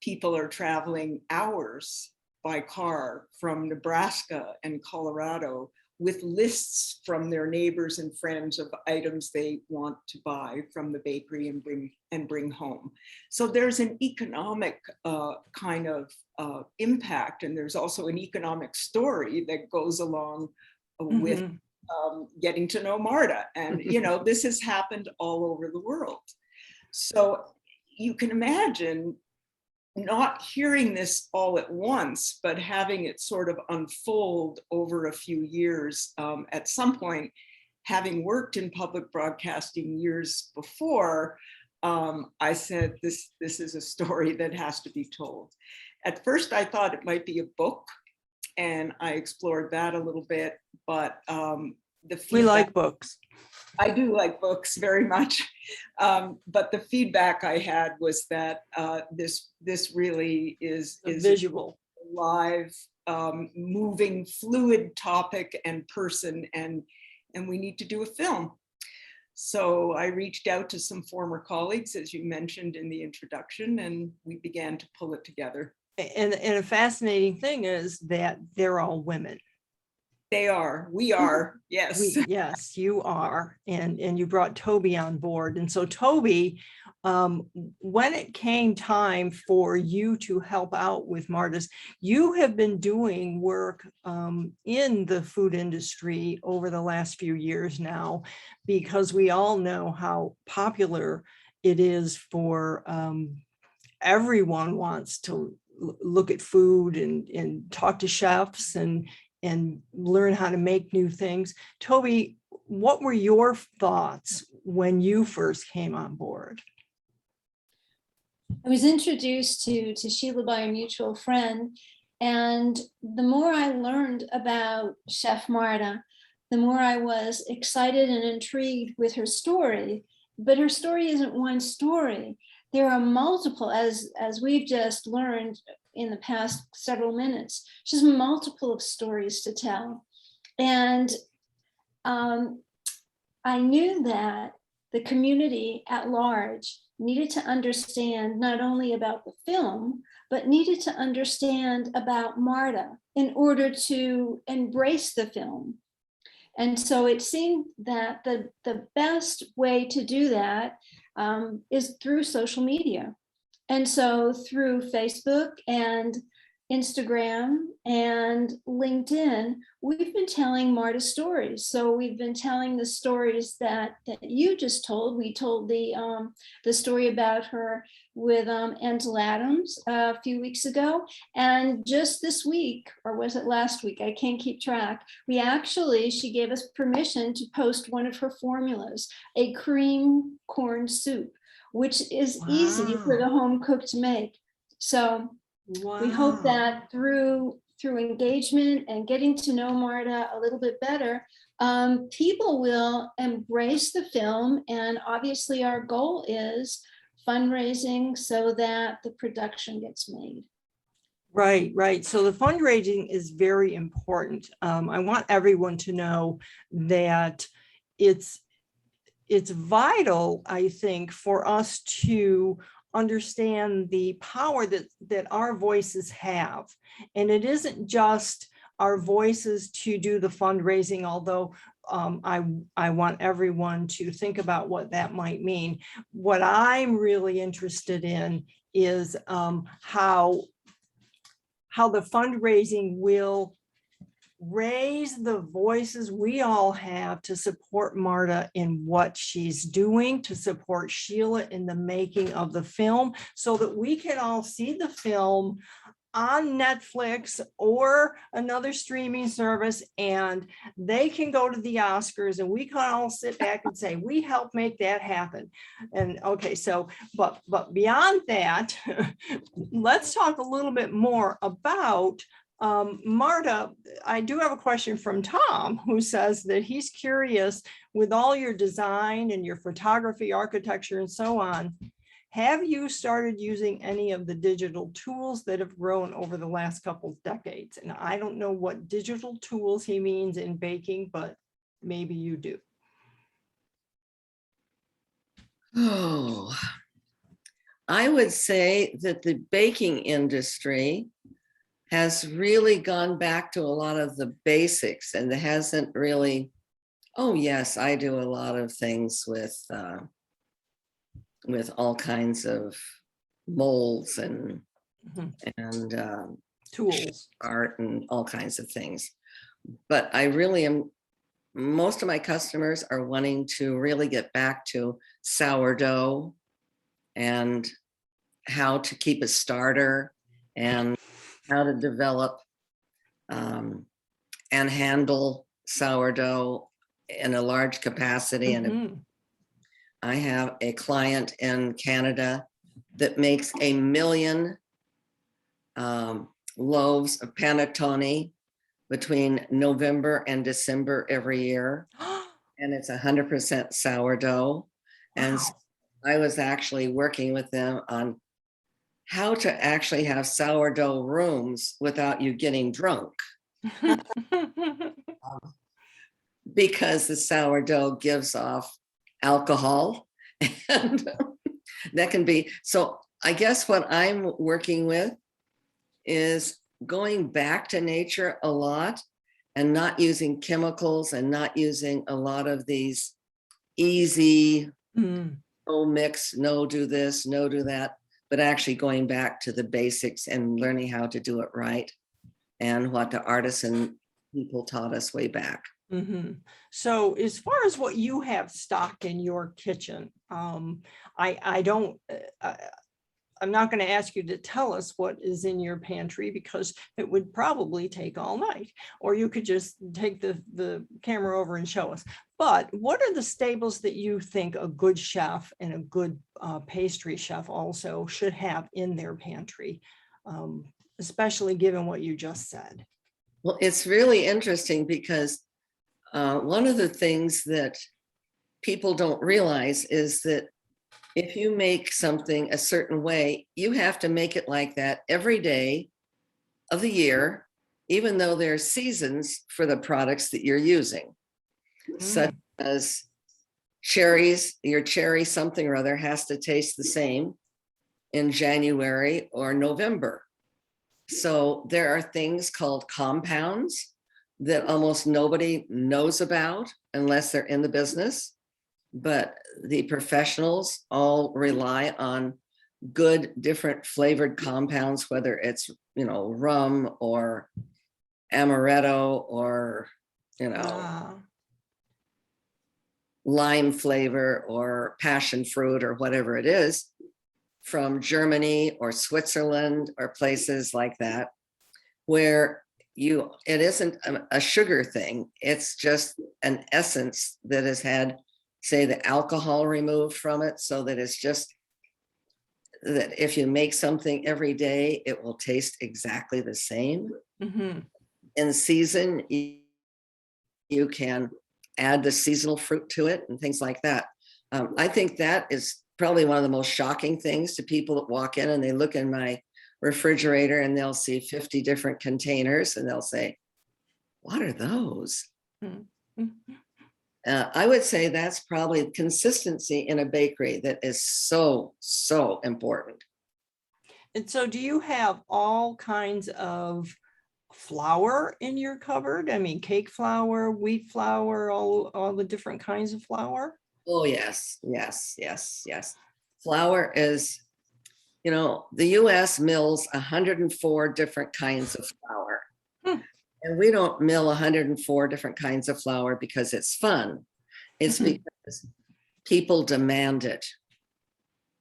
People are traveling hours by car from Nebraska and Colorado with lists from their neighbors and friends of items they want to buy from the bakery and bring home. So there's an economic kind of impact, and there's also an economic story that goes along with getting to know Marda. And this has happened all over the world. So you can imagine not hearing this all at once, but having it sort of unfold over a few years. At some point, having worked in public broadcasting years before, I said, this is a story that has to be told. At first, I thought it might be a book, and I explored that a little bit, but we like books. I do like books very much, but the feedback I had was that this really is visual, a live, moving, fluid topic and person, and we need to do a film. So I reached out to some former colleagues, as you mentioned in the introduction, and we began to pull it together. And a fascinating thing is that they're all women. They are. We are. Yes. Yes, you are. And you brought Toby on board. And so Toby, when it came time for you to help out with Marda's, you have been doing work in the food industry over the last few years now, because we all know how popular it is for everyone wants to look at food and talk to chefs and learn how to make new things. Toby, what were your thoughts when you first came on board? I was introduced to Sheila by a mutual friend, and the more I learned about Chef Marda, the more I was excited and intrigued with her story. But her story isn't one story. There are multiple, as we've just learned in the past several minutes. She has multiple of stories to tell. And I knew that the community at large needed to understand not only about the film, but needed to understand about Marda in order to embrace the film. And so it seemed that the best way to do that is through social media. And so through Facebook and Instagram and LinkedIn, we've been telling Marda's stories. So we've been telling the stories that you just told. We told the story about her with Ansel Adams a few weeks ago. And just this week, or was it last week? I can't keep track. She gave us permission to post one of her formulas, a cream corn soup, which is easy for the home cook to make. So we hope that through engagement and getting to know Marda a little bit better, people will embrace the film. And obviously our goal is fundraising so that the production gets made. Right. So the fundraising is very important. I want everyone to know that it's vital, I think, for us to understand the power that our voices have. And it isn't just our voices to do the fundraising, although I want everyone to think about what that might mean. What I'm really interested in is how the fundraising will raise the voices we all have to support Marda in what she's doing, to support Sheila in the making of the film, so that we can all see the film on Netflix or another streaming service, and they can go to the Oscars and we can all sit back and say, we helped make that happen. And okay, so, but beyond that, let's talk a little bit more about Marda. I do have a question from Tom, who says that he's curious, with all your design and your photography, architecture, and so on, Have you started using any of the digital tools that have grown over the last couple of decades? And I don't know what digital tools he means in baking, but maybe you do. Oh, I would say that the baking industry has really gone back to a lot of the basics and hasn't really, oh yes, I do a lot of things with all kinds of molds and Mhm. and Tools. art and all kinds of things. But I really am, most of my customers are wanting to really get back to sourdough and how to keep a starter and how to develop and handle sourdough in a large capacity. And Mhm. I have a client in Canada that makes 1 million loaves of panettone between November and December every year. And it's 100% sourdough. And Wow. I was actually working with them on how to actually have sourdough rooms without you getting drunk, because the sourdough gives off alcohol and that can be, so I guess what I'm working with is going back to nature a lot and not using chemicals and not using a lot of these easy, Mm. no mix, no do this, no do that, but actually going back to the basics and learning how to do it right and what the artisan people taught us way back. Mhm. So as far as what you have stocked in your kitchen, I don't, I'm not going to ask you to tell us what is in your pantry because it would probably take all night, or you could just take the camera over and show us. But what are the staples that you think a good chef and a good pastry chef also should have in their pantry, especially given what you just said? Well, it's really interesting because one of the things that people don't realize is that if you make something a certain way, you have to make it like that every day of the year, even though there's seasons for the products that you're using, such as cherries. Your cherry something or other has to taste the same in January or November. So there are things called compounds that almost nobody knows about unless they're in the business. But the professionals all rely on good, different flavored compounds, whether it's, rum or amaretto or, lime flavor or passion fruit or whatever it is, from Germany or Switzerland or places like that, where it isn't a sugar thing. It's just an essence that has had, say, the alcohol removed from it, so that it's just that if you make something every day, it will taste exactly the same. Mm-hmm. In season, you can add the seasonal fruit to it and things like that. I think that is probably one of the most shocking things to people that walk in and they look in my refrigerator and they'll see 50 different containers and they'll say, what are those? Mm-hmm. I would say that's probably consistency in a bakery that is so, so important. And so do you have all kinds of flour in your cupboard? I mean, cake flour, wheat flour, all the different kinds of flour? Oh, yes. Flour is, the US mills 104 different kinds of flour. And we don't mill 104 different kinds of flour because it's fun. It's because people demand it.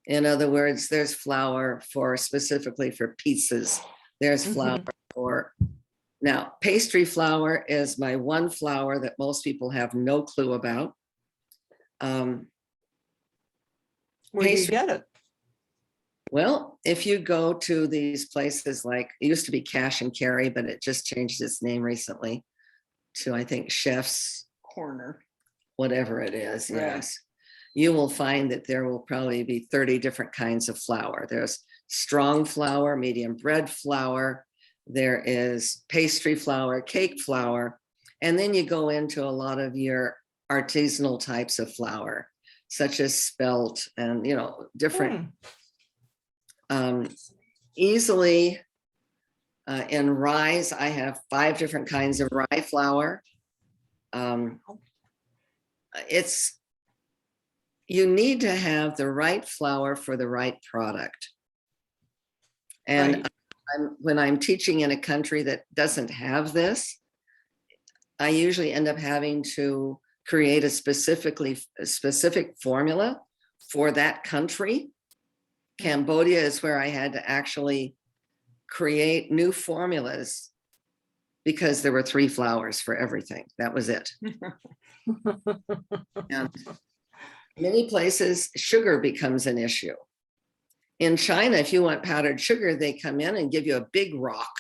In other words, there's flour specifically for pizzas. There's flour for, now pastry flour is my one flour that most people have no clue about. Where do you get it? Well, if you go to these places, like it used to be Cash and Carry, but it just changed its name recently to, I think, Chef's Corner. whatever it is. Right. Yes. you will find that there will probably be 30 different kinds of flour. There's strong flour, medium bread flour, there is pastry flour, cake flour, and then you go into a lot of your artisanal types of flour, such as spelt and, you know, different, easily in rye. I have 5 different kinds of rye flour. You need to have the right flour for the right product. And Right. when I'm teaching in a country that doesn't have this, I usually end up having to create a specific formula for that country. Cambodia is where I had to actually create new formulas because there were 3 flours for everything. That was it. And many places, sugar becomes an issue. In China, if you want powdered sugar, they come in and give you a big rock.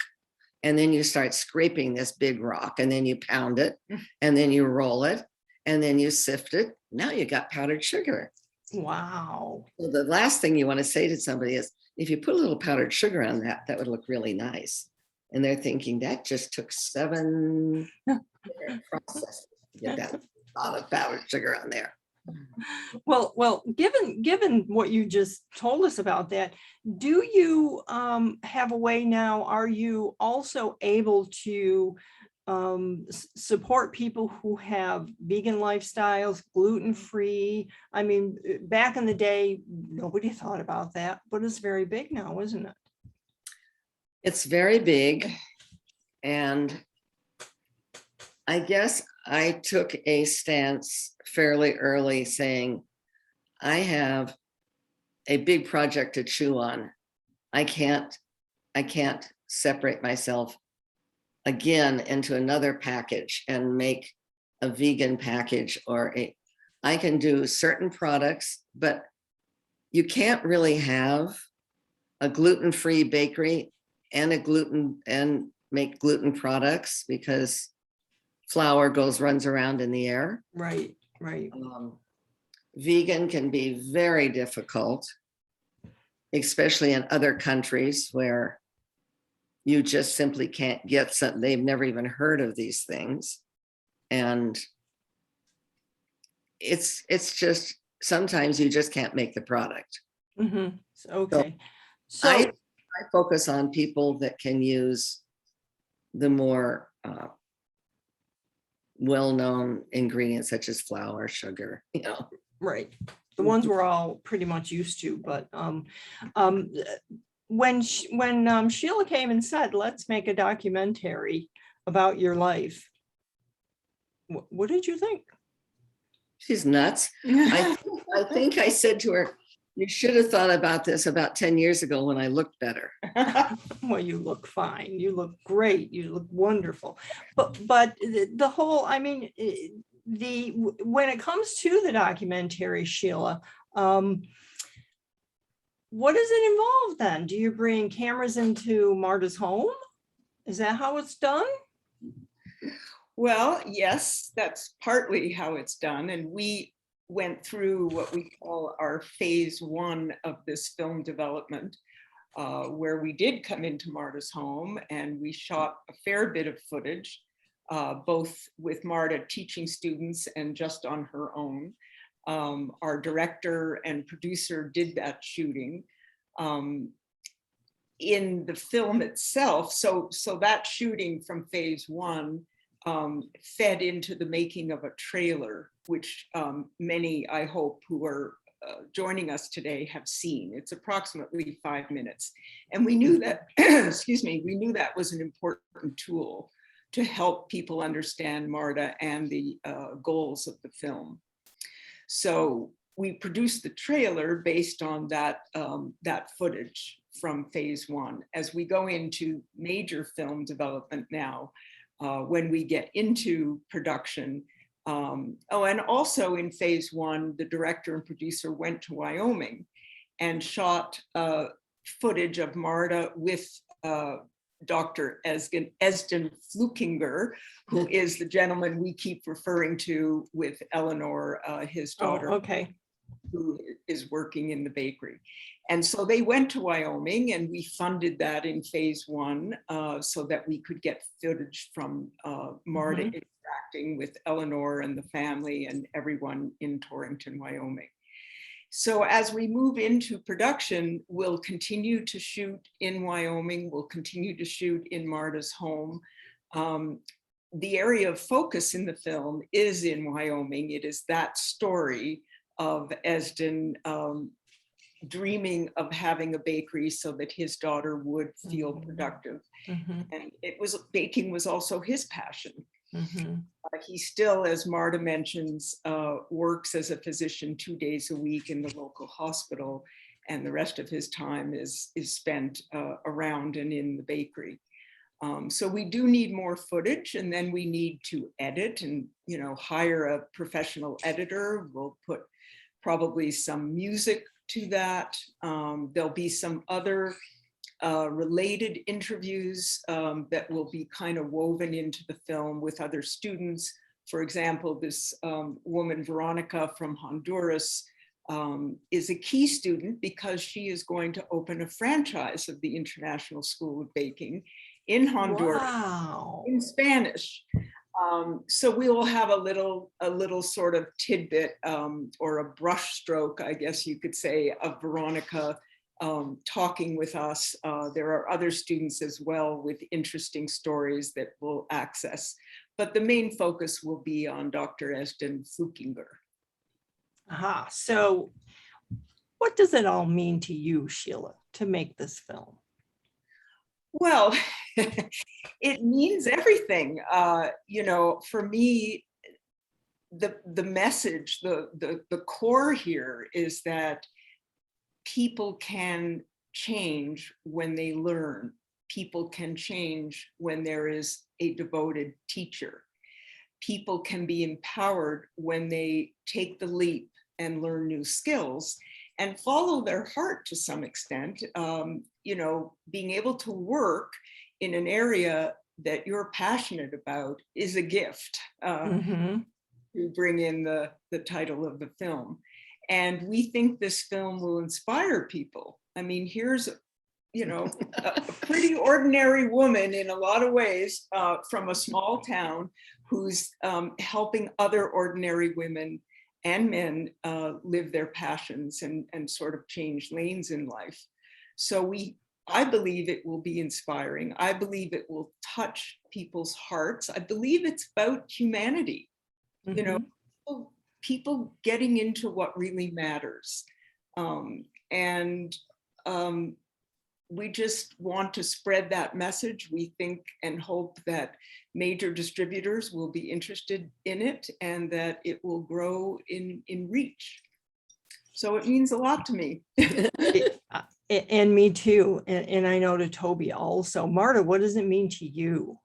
And then you start scraping this big rock, and then you pound it, and then you roll it, and then you sift it. Now you got powdered sugar. Wow. Well, the last thing you want to say to somebody is, if you put a little powdered sugar on that, that would look really nice. And they're thinking that just took 7 different processes to get that lot of powdered sugar on there. Well, given what you just told us about that, do you have a way now? Are you also able to support people who have vegan lifestyles, gluten-free? I mean, back in the day, nobody thought about that, but it's very big now, isn't it? It's very big. And I guess I took a stance fairly early saying, I have a big project to chew on. I can't separate myself again into another package and make a vegan package, I can do certain products, but you can't really have a gluten-free bakery and make gluten products because flour runs around in the air. Right. Vegan can be very difficult, especially in other countries where you just simply can't get something. They've never even heard of these things. And it's just, sometimes you just can't make the product. Mm-hmm. Okay. So I focus on people that can use the more well-known ingredients such as flour, sugar, you know. right. The ones we're all pretty much used to, but when Sheila came and said, let's make a documentary about your life, what did you think? She's nuts. I think I said to her, you should have thought about this about 10 years ago when I looked better. Well, you look fine. You look great. You look wonderful. But the whole, I mean, when it comes to the documentary, Sheila, what does it involve then? Do you bring cameras into Marda's home? Is that how it's done? Well, yes, that's partly how it's done. And we went through what we call our phase 1 of this film development, where we did come into Marda's home and we shot a fair bit of footage, both with Marda teaching students and just on her own. Our director and producer did that shooting. In the film itself, so that shooting from phase 1 fed into the making of a trailer, which many, I hope, who are joining us today have seen. It's approximately 5 minutes. And we knew that, excuse me, we knew that was an important tool to help people understand Marda and the goals of the film. So we produced the trailer based on that, that footage from phase 1. As we go into major film development now, when we get into production. And also in phase 1, the director and producer went to Wyoming and shot footage of Marda with Dr. Esden Flukinger, who is the gentleman we keep referring to with Eleanor, his daughter. Oh, okay. who is working in the bakery. And so they went to Wyoming, and we funded that in phase 1 so that we could get footage from Marda interacting with Eleanor and the family and everyone in Torrington, Wyoming. So as we move into production, we'll continue to shoot in Wyoming, we'll continue to shoot in Marda's home. The area of focus in the film is in Wyoming. It is that story of Esden dreaming of having a bakery so that his daughter would feel productive. And baking was also his passion. He still, as Marda mentions, works as a physician 2 days a week in the local hospital, and the rest of his time is spent around and in the bakery. So we do need more footage, and then we need to edit and, you know, hire a professional editor. We'll put probably some music to that. There'll be some other related interviews that will be kind of woven into the film with other students. For example, this woman, Veronica from Honduras, is a key student because she is going to open a franchise of the International School of Baking in Honduras. Wow. In Spanish. So we will have a little sort of tidbit or a brush stroke, I guess you could say, of Veronica talking with us. There are other students as well with interesting stories that we'll access, but the main focus will be on Dr. Esden Flukinger. Aha. So what does it all mean to you, Sheila, to make this film? Well, it means everything. You know, for me, the message, the core here is that people can change when they learn. People can change when there is a devoted teacher. People can be empowered when they take the leap and learn new skills and follow their heart to some extent. You know, being able to work in an area that you're passionate about is a gift, to bring in the title of the film. And we think this film will inspire people. I mean, here's, you know, a pretty ordinary woman in a lot of ways from a small town who's helping other ordinary women and men live their passions and sort of change lanes in life. So I believe it will be inspiring. I believe it will touch people's hearts. I believe it's about humanity, you know, people getting into what really matters. We just want to spread that message. We think and hope that major distributors will be interested in it and that it will grow in reach. So it means a lot to me. And me too. And I know to Toby also. Marda, what does it mean to you?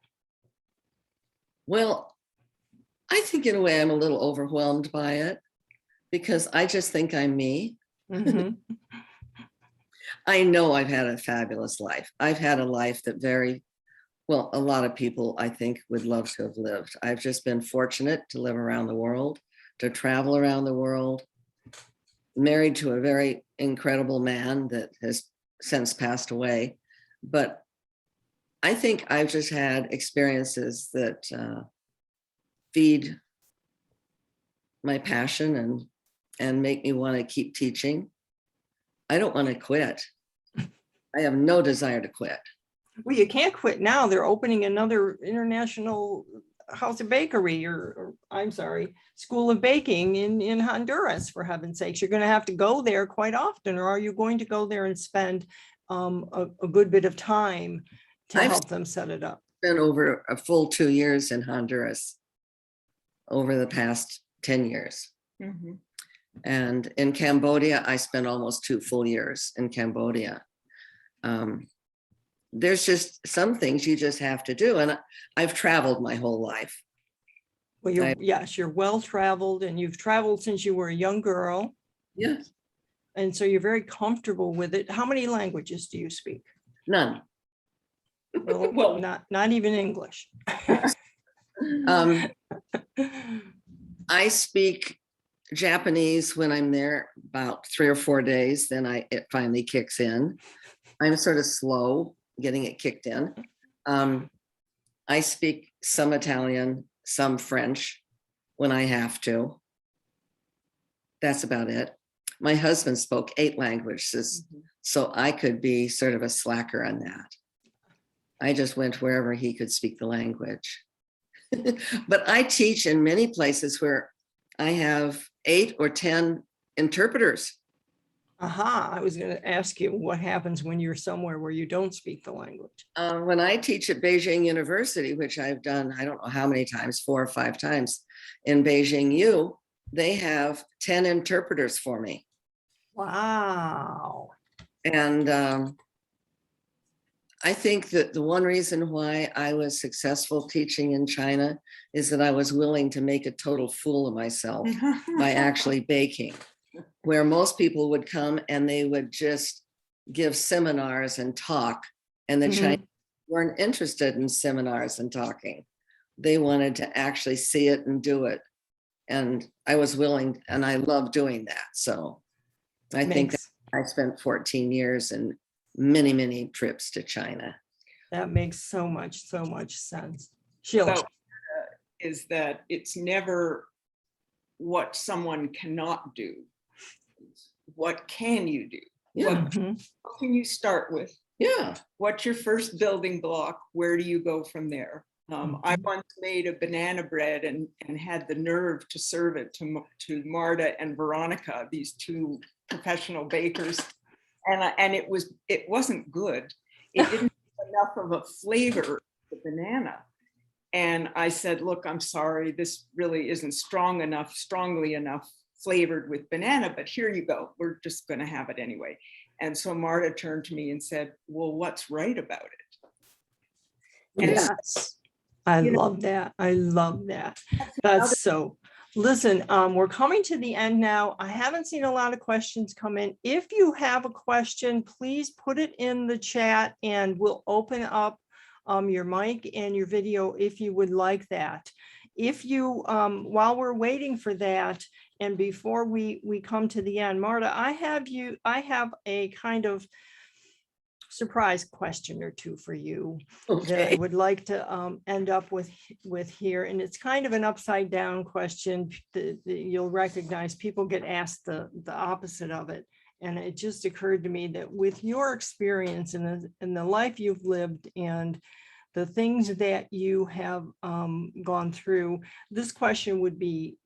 Well, I think in a way I'm a little overwhelmed by it because I just think I'm me. I know I've had a fabulous life. I've had a life that a lot of people I think would love to have lived. I've just been fortunate to live around the world, to travel around the world, married to a very incredible man that has since passed away. But I think I've just had experiences that feed my passion and make me want to keep teaching. I don't want to quit. I have no desire to quit. Well, you can't quit now. They're opening another international house of bakery or I'm sorry, school of baking in Honduras, for heaven's sakes. You're going to have to go there quite often, or are you going to go there and spend a good bit of time to help them set it up? Been over a full 2 years in Honduras over the past 10 years. And in Cambodia, I spent almost 2 full years in Cambodia. There's just some things you just have to do. And I've traveled my whole life. Well, you're well-traveled, and you've traveled since you were a young girl. Yes. And so you're very comfortable with it. How many languages do you speak? None. Well, not even English. I speak Japanese when I'm there about 3 or 4 days, then it finally kicks in. I'm sort of slow getting it kicked in. I speak some Italian, some French when I have to. That's about it. My husband spoke 8 languages, so I could be sort of a slacker on that. I just went wherever he could speak the language. But I teach in many places where I have 8 or 10 interpreters. Aha, I was going to ask you what happens when you're somewhere where you don't speak the language. When I teach at Beijing University, which I've done, I don't know how many times, 4 or 5 times in Beijing U, they have 10 interpreters for me. Wow. And I think that the one reason why I was successful teaching in China is that I was willing to make a total fool of myself by actually baking, where most people would come and they would just give seminars and talk, and the Chinese weren't interested in seminars and talking. They wanted to actually see it and do it. And I was willing, and I love doing that. So I think that I spent 14 years and many, many trips to China. That makes so much sense. Sheila. So, is that it's never what someone cannot do. What can you do? Yeah. What can you start with? Yeah. What's your first building block? Where do you go from there? I once made a banana bread and had the nerve to serve it to Marda and Veronica, these 2 professional bakers. And it wasn't good. It didn't have enough of a flavor of the banana. And I said, look, I'm sorry, this really isn't strongly enough flavored with banana, but here you go. We're just going to have it anyway. And so Marta turned to me and said, well, what's right about it? And Yes. I love that. I love that. That's so. Listen, we're coming to the end now. I haven't seen a lot of questions come in. If you have a question, please put it in the chat and we'll open up your mic and your video if you would like that. If you, while we're waiting for that, and before we come to the end, Marta, I have a kind of surprise question or 2 for you that I would like to end up with here. And it's kind of an upside down question that you'll recognize. People get asked the opposite of it. And it just occurred to me that with your experience in the life you've lived and the things that you have gone through, this question would be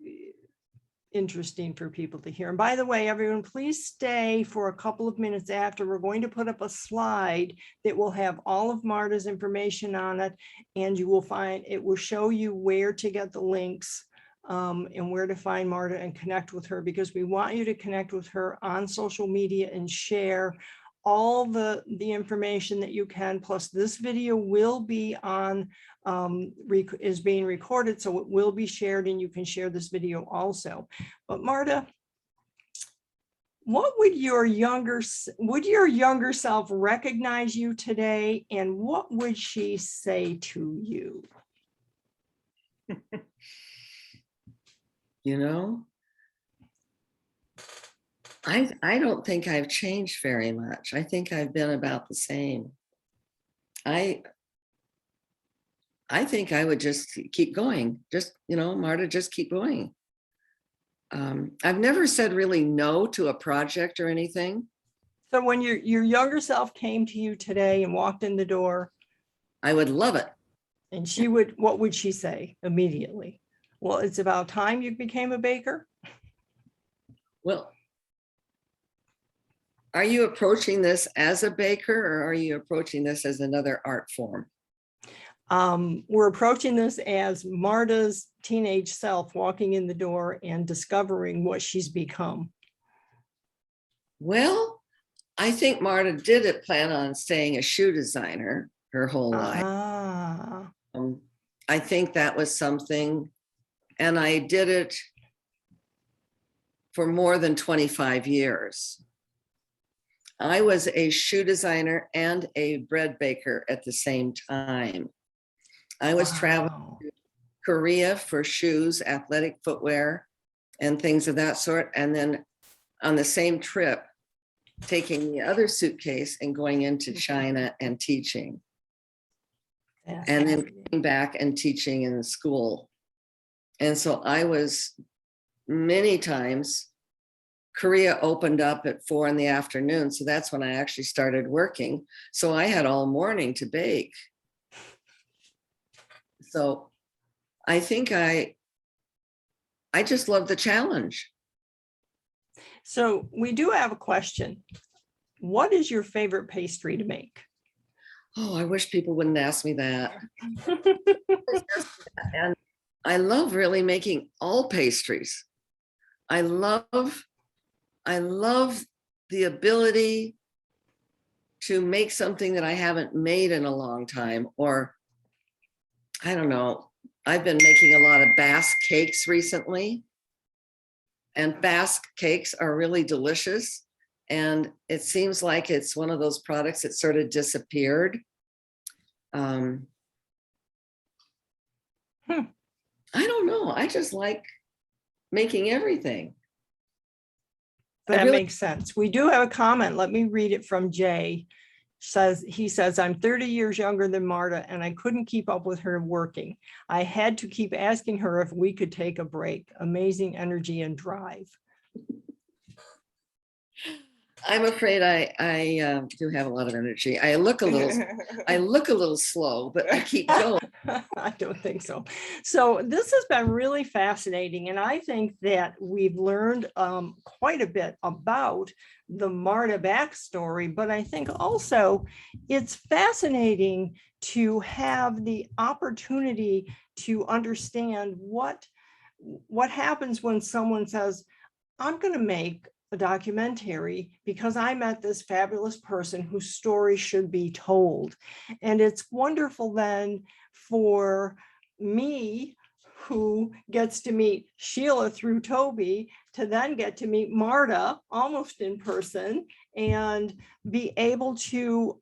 interesting for people to hear. And by the way, everyone, please stay for a couple of minutes after. We're going to put up a slide that will have all of Marta's information on it, and you will find, it will show you where to get the links and where to find Marta and connect with her, because we want you to connect with her on social media and share all the information that you can. Plus this video will be on, is being recorded, so it will be shared and you can share this video also. But Marta, what would your younger self recognize you today, and what would she say to you? You know, I don't think I've changed very much. I think I've been about the same. I think I would just keep going. Just, Marta, just keep going. I've never said really no to a project or anything. So when your younger self came to you today and walked in the door, I would love it. and what would she say immediately? Well, it's about time you became a baker. Well, are you approaching this as a baker, or are you approaching this as another art form? We're approaching this as Marta's teenage self walking in the door and discovering what she's become. Well, I think Marta did plan on staying a shoe designer her whole life. I think that was something, and I did it for more than 25 years. I was a shoe designer and a bread baker at the same time. I was traveling to Korea for shoes, athletic footwear, and things of that sort. And then on the same trip, taking the other suitcase and going into China and teaching. And then coming back and teaching in the school. And so I was many times, Korea opened up at 4 p.m. So that's when I actually started working. So I had all morning to bake. So I think I just love the challenge. So we do have a question. What is your favorite pastry to make? Oh, I wish people wouldn't ask me that. And I love really making all pastries. I love the ability to make something that I haven't made in a long time, or I don't know. I've been making a lot of Basque cakes recently, and Basque cakes are really delicious. And it seems like it's one of those products that sort of disappeared. I don't know. I just like making everything. That makes sense. We do have a comment. Let me read it from Jay. He says, I'm 30 years younger than Marda, and I couldn't keep up with her working. I had to keep asking her if we could take a break. Amazing energy and drive. I'm afraid I do have a lot of energy. I look a little slow, but I keep going. I don't think so. So this has been really fascinating. And I think that we've learned quite a bit about the Marda backstory, but I think also it's fascinating to have the opportunity to understand what happens when someone says, I'm going to make a documentary because I met this fabulous person whose story should be told. And it's wonderful then for me, who gets to meet Sheila through Toby, to then get to meet Marda almost in person and be able to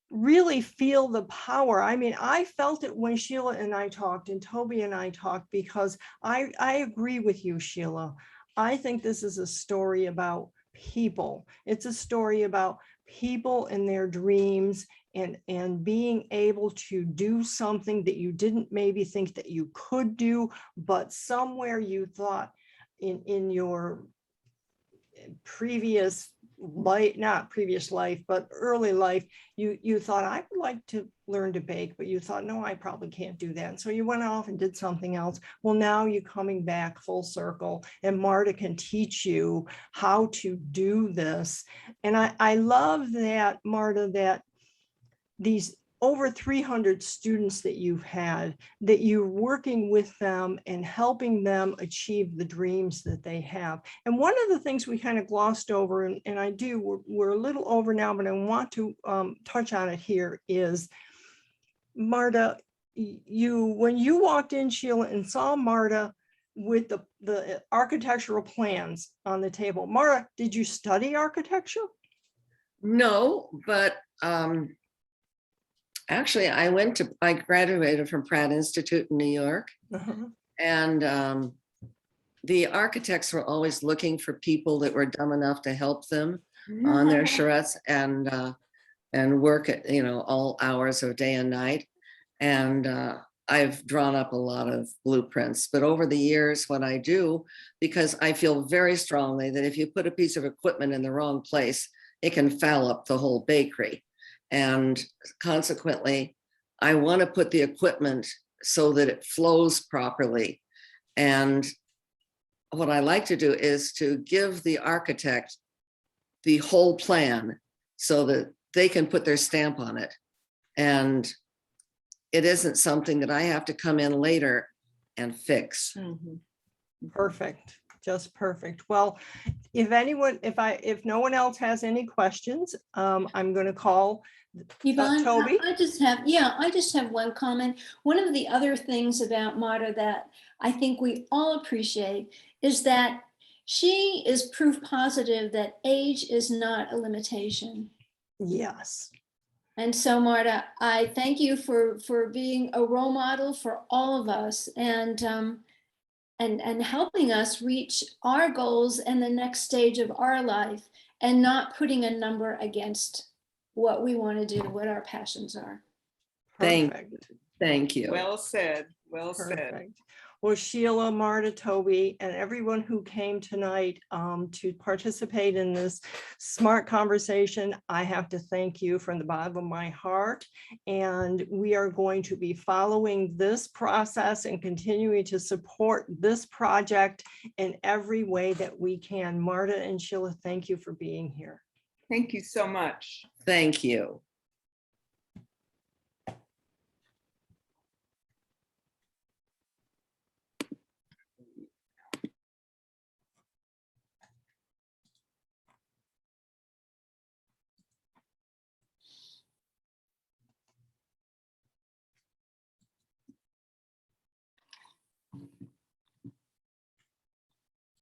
really feel the power. I mean, I felt it when Sheila and I talked and Toby and I talked, because I agree with you, Sheila. I think this is a story about people. It's a story about people and their dreams and being able to do something that you didn't maybe think that you could do, but somewhere you thought in your previous life, not previous life, but early life, you thought, I would like to learn to bake, but you thought, no, I probably can't do that. And so you went off and did something else. Well, now you're coming back full circle, and Marda can teach you how to do this. And I love that, Marda, that these over 300 students that you've had, that you're working with them and helping them achieve the dreams that they have. And one of the things we kind of glossed over, and we're a little over now, but I want to touch on it here, is Marda, when you walked in, Sheila, and saw Marda with the architectural plans on the table, Marda, did you study architecture? No, but actually, I graduated from Pratt Institute in New York. Uh-huh. And the architects were always looking for people that were dumb enough to help them on their charrettes and work at, all hours of day and night. And I've drawn up a lot of blueprints, but over the years, what I do, because I feel very strongly that if you put a piece of equipment in the wrong place, it can foul up the whole bakery. And consequently, I want to put the equipment so that it flows properly. And what I like to do is to give the architect the whole plan so that they can put their stamp on it. And it isn't something that I have to come in later and fix. Mm-hmm. Perfect. Just perfect. Well, if no one else has any questions, I'm going to call Yvonne, Toby. I just have one comment. One of the other things about Marda that I think we all appreciate is that she is proof positive that age is not a limitation. Yes. And so, Marda, I thank you for being a role model for all of us. And and helping us reach our goals and the next stage of our life, and not putting a number against what we want to do, what our passions are. Thank Perfect. Thank you. Well said, well said. Perfect. Well, Sheila, Marda, Toby, and everyone who came tonight to participate in this smart conversation, I have to thank you from the bottom of my heart. And we are going to be following this process and continuing to support this project in every way that we can. Marda and Sheila, thank you for being here. Thank you so much. Thank you.